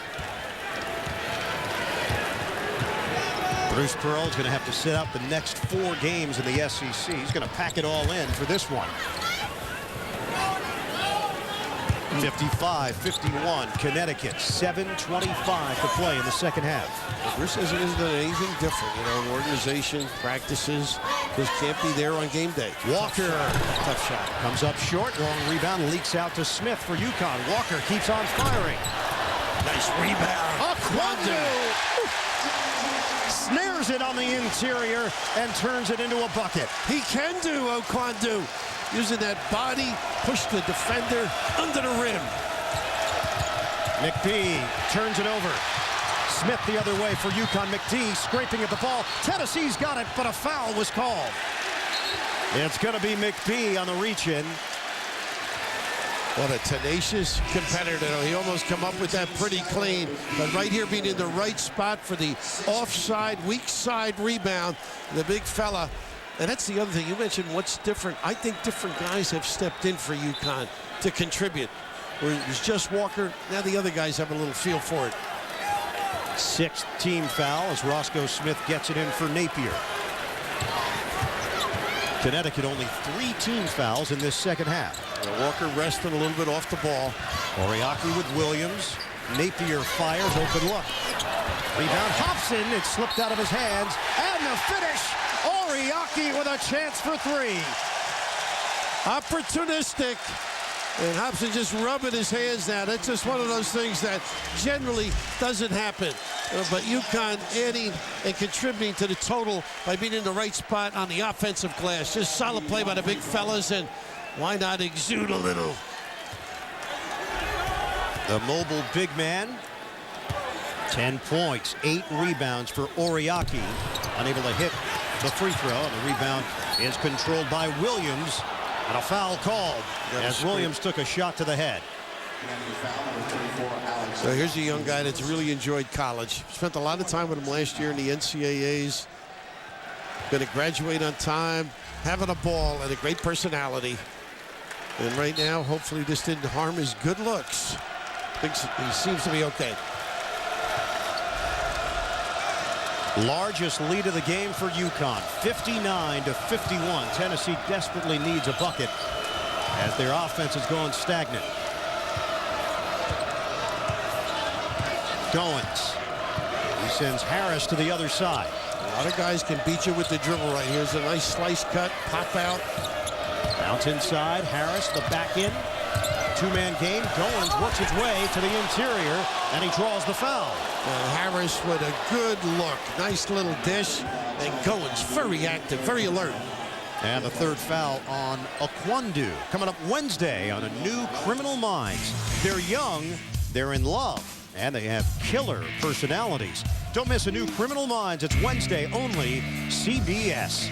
Bruce Pearl's going to have to sit out the next 4 games in the SEC. He's going to pack it all in for this one. 55-51, Connecticut, 7:25 to play in the second half. Bruce hasn't done anything different. You know, organization, practices, just can't be there on game day. Walker, tough shot. Comes up short, long rebound, leaks out to Smith for UConn. Walker keeps on firing. Nice rebound. Oquandu snares it on the interior and turns it into a bucket. He can do Oquandu. Using that body, push the defender under the rim. McPhee turns it over. Smith the other way for UConn. McPhee scraping at the ball. Tennessee's got it, but a foul was called. It's going to be McPhee on the reach-in. What a tenacious competitor. He almost come up with that pretty clean. But right here being in the right spot for the offside, weak side rebound. The big fella. And that's the other thing. You mentioned what's different. I think different guys have stepped in for UConn to contribute. Where it was just Walker. Now the other guys have a little feel for it. 6th team foul as Roscoe Smith gets it in for Napier. Connecticut only 3 team fouls in this second half. Walker resting a little bit off the ball. Oriaki with Williams. Napier fires, open look. Rebound, Hobson, it slipped out of his hands. And the finish, Oriaki with a chance for 3. Opportunistic. And Hobson just rubbing his hands now. That's just one of those things that generally doesn't happen. But UConn adding and contributing to the total by being in the right spot on the offensive glass. Just solid play by the big fellas, and why not exude a little? The mobile big man. 10 points, 8 rebounds for Oriaki. Unable to hit the free throw. The rebound is controlled by Williams. And a foul called as Williams took a shot to the head. So here's a young guy that's really enjoyed college. Spent a lot of time with him last year in the NCAAs. Going to graduate on time, having a ball, and a great personality. And right now, hopefully this didn't harm his good looks. He seems to be okay. Largest lead of the game for UConn, 59-51. Tennessee desperately needs a bucket as their offense is going stagnant. Goins. He sends Harris to the other side. A lot of guys can beat you with the dribble right here. Here's a nice slice cut, pop out. Bounce inside, Harris, the back in. 2-man game. Goins works his way to the interior, and he draws the foul. Harris with a good look. Nice little dish. And Goins very active, very alert. And the 3rd foul on Oquandu. Coming up Wednesday on a new Criminal Minds. They're young, they're in love, and they have killer personalities. Don't miss a new Criminal Minds. It's Wednesday only, CBS.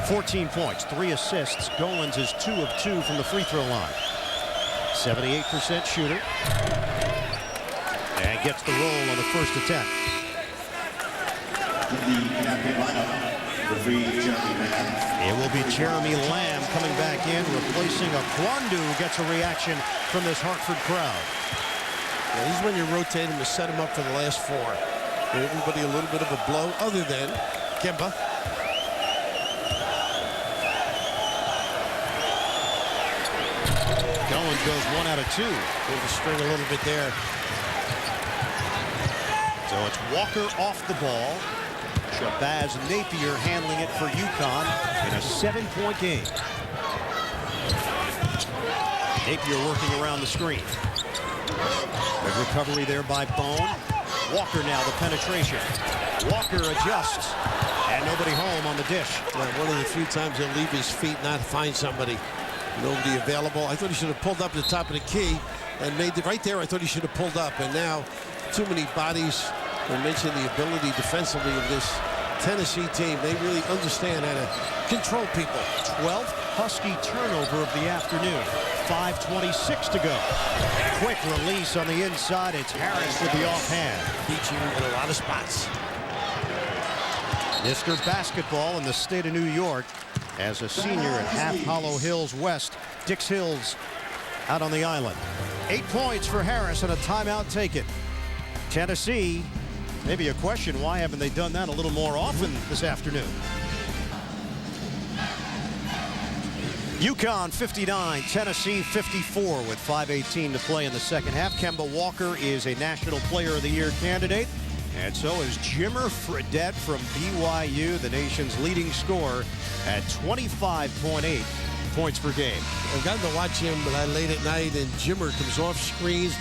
14 points, 3 assists. Goins is 2 of 2 from the free throw line. 78% shooter. And gets the roll on the first attempt. It will be Jeremy Lamb coming back in, replacing Oquandu. Gets a reaction from this Hartford crowd. Yeah, this is when you rotate him to set him up for the last 4. Give everybody a little bit of a blow, other than Kemba. Goins goes 1 out of 2. Pull the string a little bit there. So it's Walker off the ball. Shabazz Napier handling it for UConn in a 7-point game. Napier working around the screen. Good recovery there by Bone. Walker now the penetration. Walker adjusts. And nobody home on the dish. One of the few times he'll leave his feet, not find somebody. Nobody available. I thought he should have pulled up at the top of the key and made it right there. I thought he should have pulled up. And now too many bodies. We mentioned the ability defensively of this Tennessee team. They really understand how to control people. 12th Husky turnover of the afternoon. 5:26 to go. Quick release on the inside. It's Harris with the offhand. Beat you in a lot of spots. Mr. Basketball in the state of New York as a senior at Half Hollow Hills West. Dix Hills out on the island. 8 points for Harris and a timeout taken. Tennessee, maybe a question, why haven't they done that a little more often this afternoon? UConn 59, Tennessee 54 with 5:18 to play in the second half. Kemba Walker is a National Player of the Year candidate, and so is Jimmer Fredette from BYU, the nation's leading scorer at 25.8 points per game. I've gotten to watch him late at night, and Jimmer comes off screens.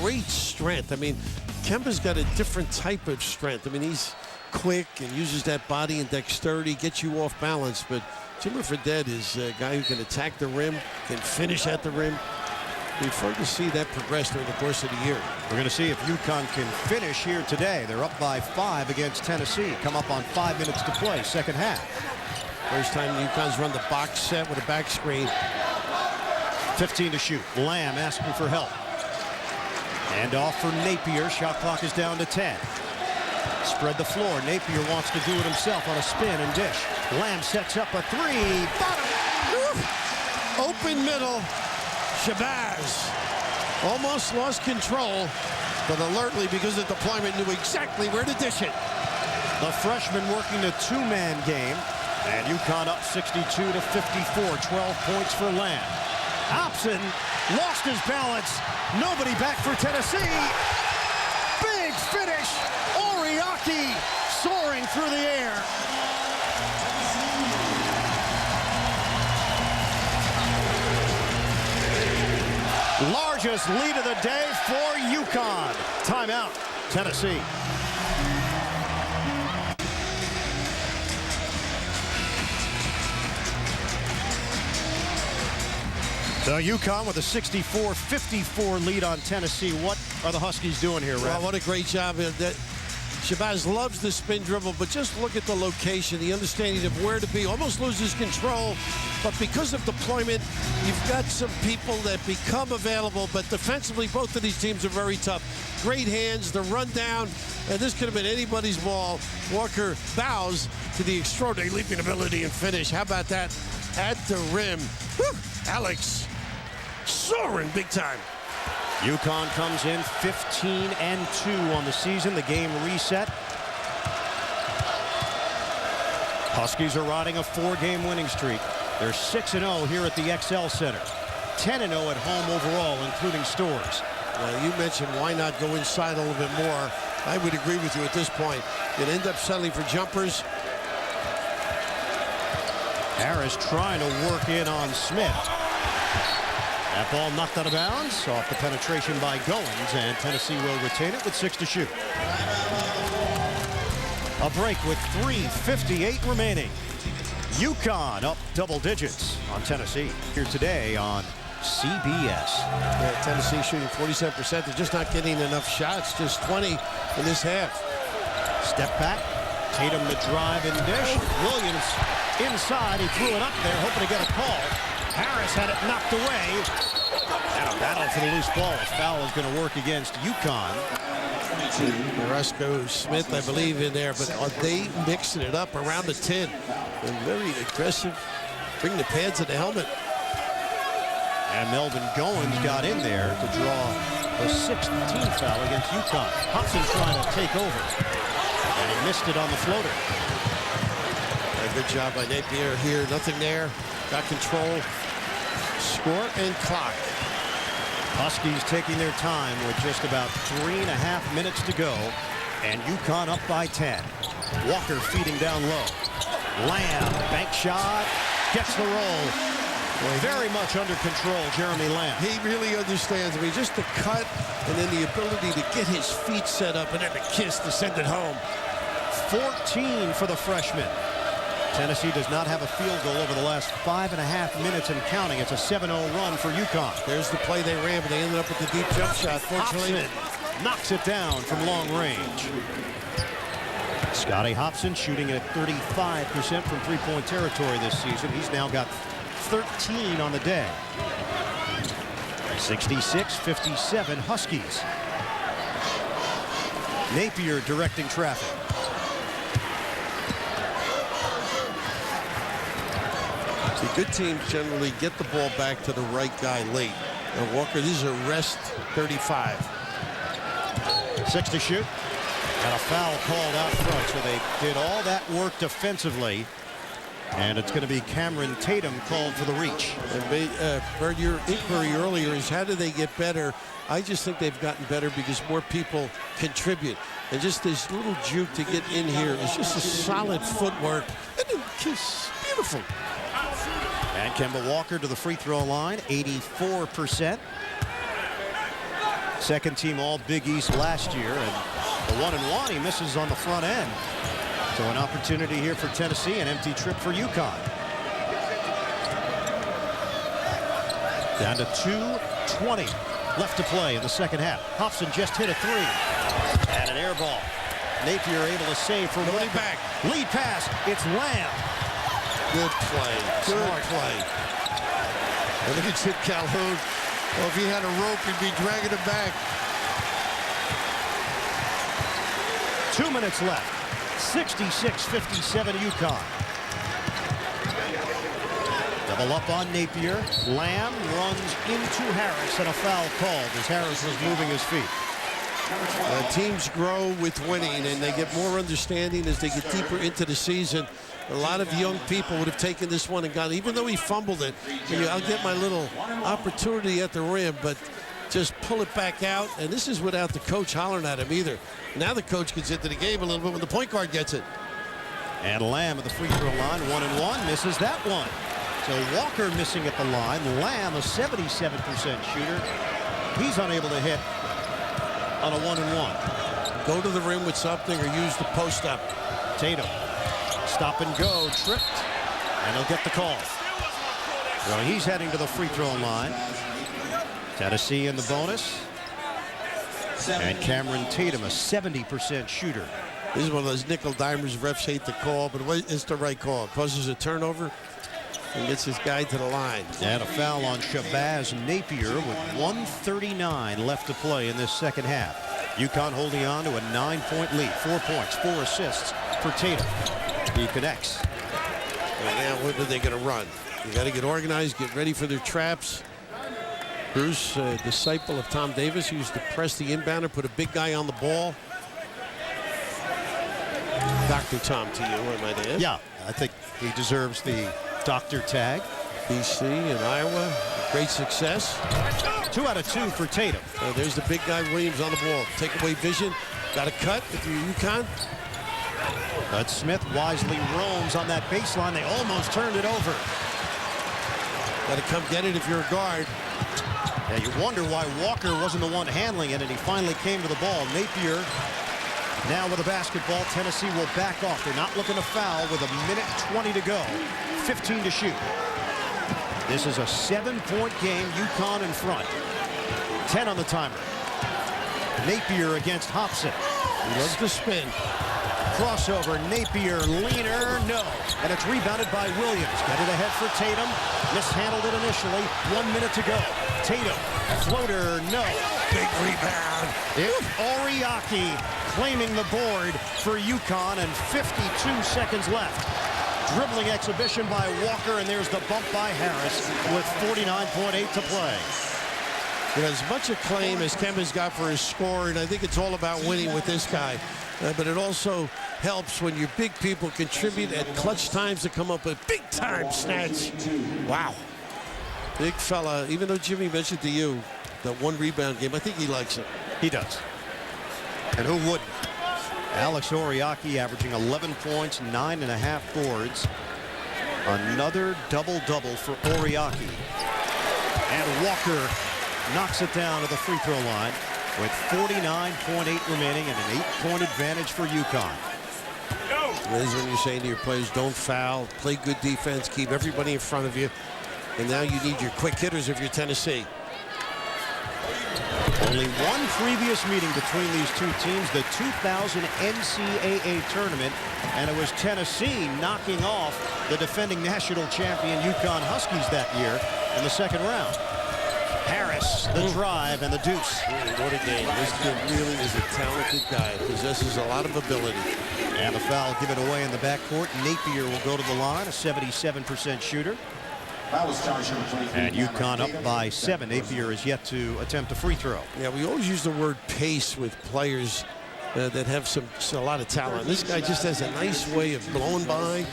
Great strength. I mean, Kemba's got a different type of strength. I mean, he's quick and uses that body and dexterity, gets you off balance, but Jimmer Fredette is a guy who can attack the rim, can finish at the rim. We've started to see that progress during the course of the year. We're going to see if UConn can finish here today. They're up by 5 against Tennessee. Come up on 5 minutes to play, second half. First time UConn's run the box set with a back screen. 15 to shoot. Lamb asking for help. And off for Napier. Shot clock is down to 10. Spread the floor. Napier wants to do it himself on a spin and dish. Lamb sets up a three. Bottom. Open middle. Shabazz almost lost control, but alertly, because of deployment, knew exactly where to dish it. The freshman working a two-man game, and UConn up 62 to 54. 12 points for Lamb. Hobson lost his balance. Nobody back for Tennessee. Big finish. Oriaki soaring through the air. Largest lead of the day for UConn. Timeout, Tennessee. So UConn with a 64-54 lead on Tennessee. What are the Huskies doing here, Red? Well, what a great job. Shabazz loves the spin dribble, but just look at the location, the understanding of where to be. Almost loses control, but because of deployment, you've got some people that become available, but defensively, both of these teams are very tough. Great hands, the run down, and this could have been anybody's ball. Walker bows to the extraordinary leaping ability and finish. How about that at the rim? Whew. Alex soaring big time. UConn comes in 15-2 on the season. The game reset. Huskies are riding a 4-game winning streak. They're 6-0 here at the XL Center. 10-0 at home overall, including Stores. Well, you mentioned why not go inside a little bit more. I would agree with you at this point. You'd end up settling for jumpers. Harris trying to work in on Smith. That ball knocked out of bounds off the penetration by Goins, and Tennessee will retain it with 6 to shoot. A break with 3:58 remaining. UConn up double digits on Tennessee here today on CBS. Yeah, Tennessee shooting 47%. They're just not getting enough shots, just 20 in this half. Step back. Tatum the drive and dish. Williams inside. He threw it up there, hoping to get a call. Harris had it knocked away. And a battle for the loose ball. A foul is going to work against UConn. Roscoe Smith, I believe, in there, but are they mixing it up around the 10? And very aggressive. Bring the pads to the helmet. And Melvin Goins got in there to draw the 6th team foul against UConn. Hobson trying to take over. And he missed it on the floater. A good job by Napier here. Nothing there. Got control. Score and clock. Huskies taking their time with just about 3.5 minutes to go. And UConn up by 10. Walker feeding down low. Lamb, bank shot, gets the roll. Very much under control, Jeremy Lamb. He really understands. I mean, just the cut and then the ability to get his feet set up and then the kiss to send it home. 14 for the freshman. Tennessee does not have a field goal over the last 5.5 minutes and counting. It's a 7-0 run for UConn. There's the play they ran, but they ended up with the deep jump shot. Fortunately, Hobson knocks it down from long range. Scotty Hobson shooting at 35% from three-point territory this season. He's now got 13 on the day. 66-57 Huskies. Napier directing traffic. See, good teams generally get the ball back to the right guy late. Walker, these are rest 35. 6 to shoot. And a foul called out front. So they did all that work defensively. And it's going to be Cameron Tatum called for the reach. And Bert, your inquiry earlier is how do they get better? I just think they've gotten better because more people contribute. And just this little juke to get in here is just a solid footwork. And it's beautiful. And Kemba Walker to the free throw line, 84%. Second team all Big East last year. And the 1-and-1 he misses on the front end. So an opportunity here for Tennessee, an empty trip for UConn. Down to 2:20 left to play in the second half. Hobson just hit a three. And an air ball. Napier able to save for one. Back. Lead pass. It's Lamb. Good play. Good play. And look at Chip Calhoun. Well, if he had a rope, he'd be dragging it back. 2 minutes left. 66-57 UConn. Double up on Napier. Lamb runs into Harris, and a foul called as Harris was moving his feet. Teams grow with winning, and they get more understanding as they get deeper into the season. A lot of young people would have taken this one and gone, even though he fumbled it, I'll get my little opportunity at the rim, but just pull it back out. And this is without the coach hollering at him either. Now the coach gets into the game a little bit when the point guard gets it. And Lamb at the free throw line, 1-and-1, misses that one. So Walker missing at the line. Lamb, a 77% shooter. He's unable to hit on a 1-and-1. Go to the rim with something or use the post up. Tatum, stop and go, tripped, and he'll get the call. So he's heading to the free throw line. Tennessee in the bonus. And Cameron Tatum, a 70% shooter. This is one of those nickel dimers refs hate to call, but it's the right call. It causes a turnover and gets this guy to the line. And a foul on Shabazz Napier with 1:39 left to play in this second half. UConn holding on to a 9-point lead. 4 points, 4 assists for Tatum. He connects. And now what are they going to run? You got to get organized, get ready for their traps. Bruce, a disciple of Tom Davis, who used to press the inbounder, put a big guy on the ball. Dr. Tom to you, I might add. Yeah, I think he deserves the doctor tag. BC and Iowa, great success. 2 out of 2 for Tatum. There's the big guy Williams on the ball. Take away vision. Got a cut if you're UConn. But Smith wisely roams on that baseline. They almost turned it over. Got to come get it if you're a guard. Yeah, you wonder why Walker wasn't the one handling it, and he finally came to the ball. Napier now with a basketball. Tennessee will back off. They're not looking to foul with 1:20 to go. 15 to shoot. This is a 7-point game. UConn in front. 10 on the timer. Napier against Hobson. He loves to spin. Crossover, Napier, leaner, no. And it's rebounded by Williams. Got it ahead for Tatum. Mishandled it initially. 1 minute to go. Tatum, floater, no. Big rebound. It's Oriaki claiming the board for UConn, and 52 seconds left. Dribbling exhibition by Walker, and there's the bump by Harris with 49.8 to play. You know, as much acclaim as Kemba's got for his score, and I think it's all about winning with this guy. But it also helps when your big people contribute at clutch times to come up with big-time snatch. Wow. Big fella, even though Jimmy mentioned to you that one rebound game, I think he likes it. He does. And who wouldn't? Alex Oriaki averaging 11 points, 9.5 boards. Another double-double for Oriaki. And Walker knocks it down to the free throw line with 49.8 remaining and an 8-point advantage for UConn. This is when you're saying to your players, don't foul, play good defense, keep everybody in front of you. And now you need your quick hitters if you're Tennessee. Only one previous meeting between these two teams, the 2000 NCAA tournament, and it was Tennessee knocking off the defending national champion UConn Huskies that year in the second round. Harris, the drive, and the deuce. What a game. This kid really is a talented guy. Possesses a lot of ability. And the foul given away in the backcourt. Napier will go to the line, a 77% shooter. And UConn up by 7. Napier is yet to attempt a free throw. Yeah, we always use the word pace with players that have a lot of talent. This guy just has a nice way of blowing by,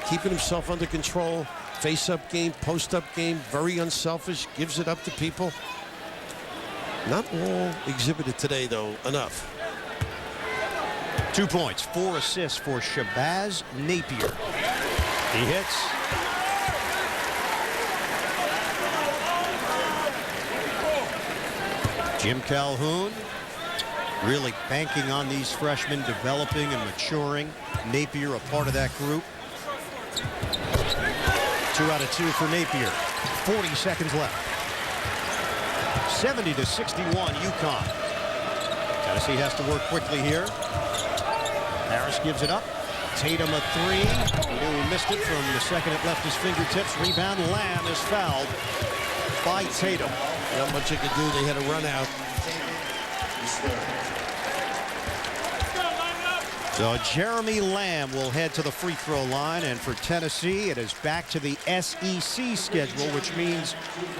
keeping himself under control. Face-up game, post-up game, very unselfish, gives it up to people. Not all exhibited today, though, enough. 2 points, 4 assists for Shabazz Napier. He hits. Jim Calhoun really banking on these freshmen, developing and maturing. Napier a part of that group. 2 out of 2 for Napier. 40 seconds left. 70-61 UConn. Tennessee has to work quickly here. Harris gives it up. Tatum a 3. He knew he missed it from the second it left his fingertips. Rebound. Lamb is fouled by Tatum. Not much you could do. They had a run out. So Jeremy Lamb will head to the free throw line, and for Tennessee it is back to the SEC schedule, which means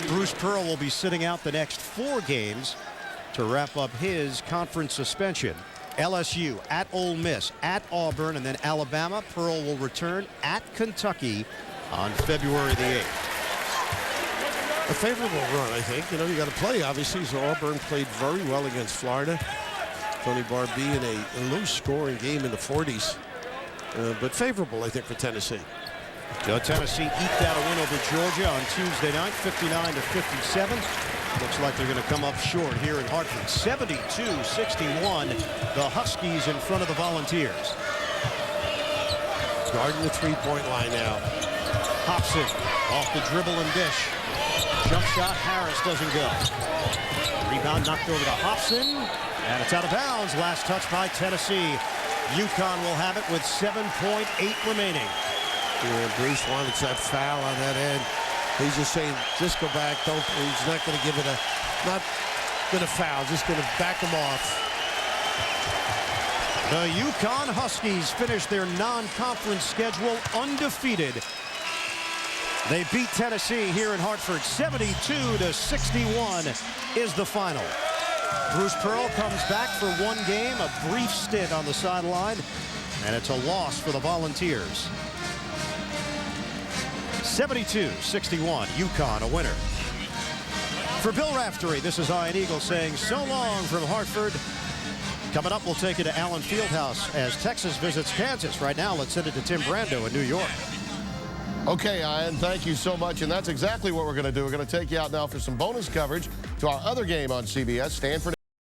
Bruce Pearl will be sitting out the next 4 games to wrap up his conference suspension. LSU at Ole Miss, at Auburn, and then Alabama. Pearl will return at Kentucky on February the 8th. A favorable run, I think. You know, you got to play, obviously. So Auburn played very well against Florida. Tony Barbee in a low-scoring game in the 40s. But favorable, I think, for Tennessee. So Tennessee eked out a win over Georgia on Tuesday night, 59-57. Looks like they're going to come up short here in Hartford. 72-61, the Huskies in front of the Volunteers. Guarding the three-point line now. Hobson off the dribble and dish. Jump shot, Harris doesn't go. Rebound knocked over to Hobson, and it's out of bounds. Last touch by Tennessee. UConn will have it with 7.8 remaining. Yeah, Bruce wanted that foul on that end. He's just saying, just go back. Don't. He's not going to give it a, not going to foul. Just going to back him off. The UConn Huskies finish their non-conference schedule undefeated. They beat Tennessee here in Hartford. 72-61 is the final. Bruce Pearl comes back for 1 game, a brief stint on the sideline, and it's a loss for the Volunteers. 72-61, UConn a winner. For Bill Raftery, this is Ian Eagle saying so long from Hartford. Coming up, we'll take you to Allen Fieldhouse as Texas visits Kansas. Right now, let's send it to Tim Brando in New York. Okay, Ian, thank you so much. And that's exactly what we're going to do. We're going to take you out now for some bonus coverage to our other game on CBS, Stanford.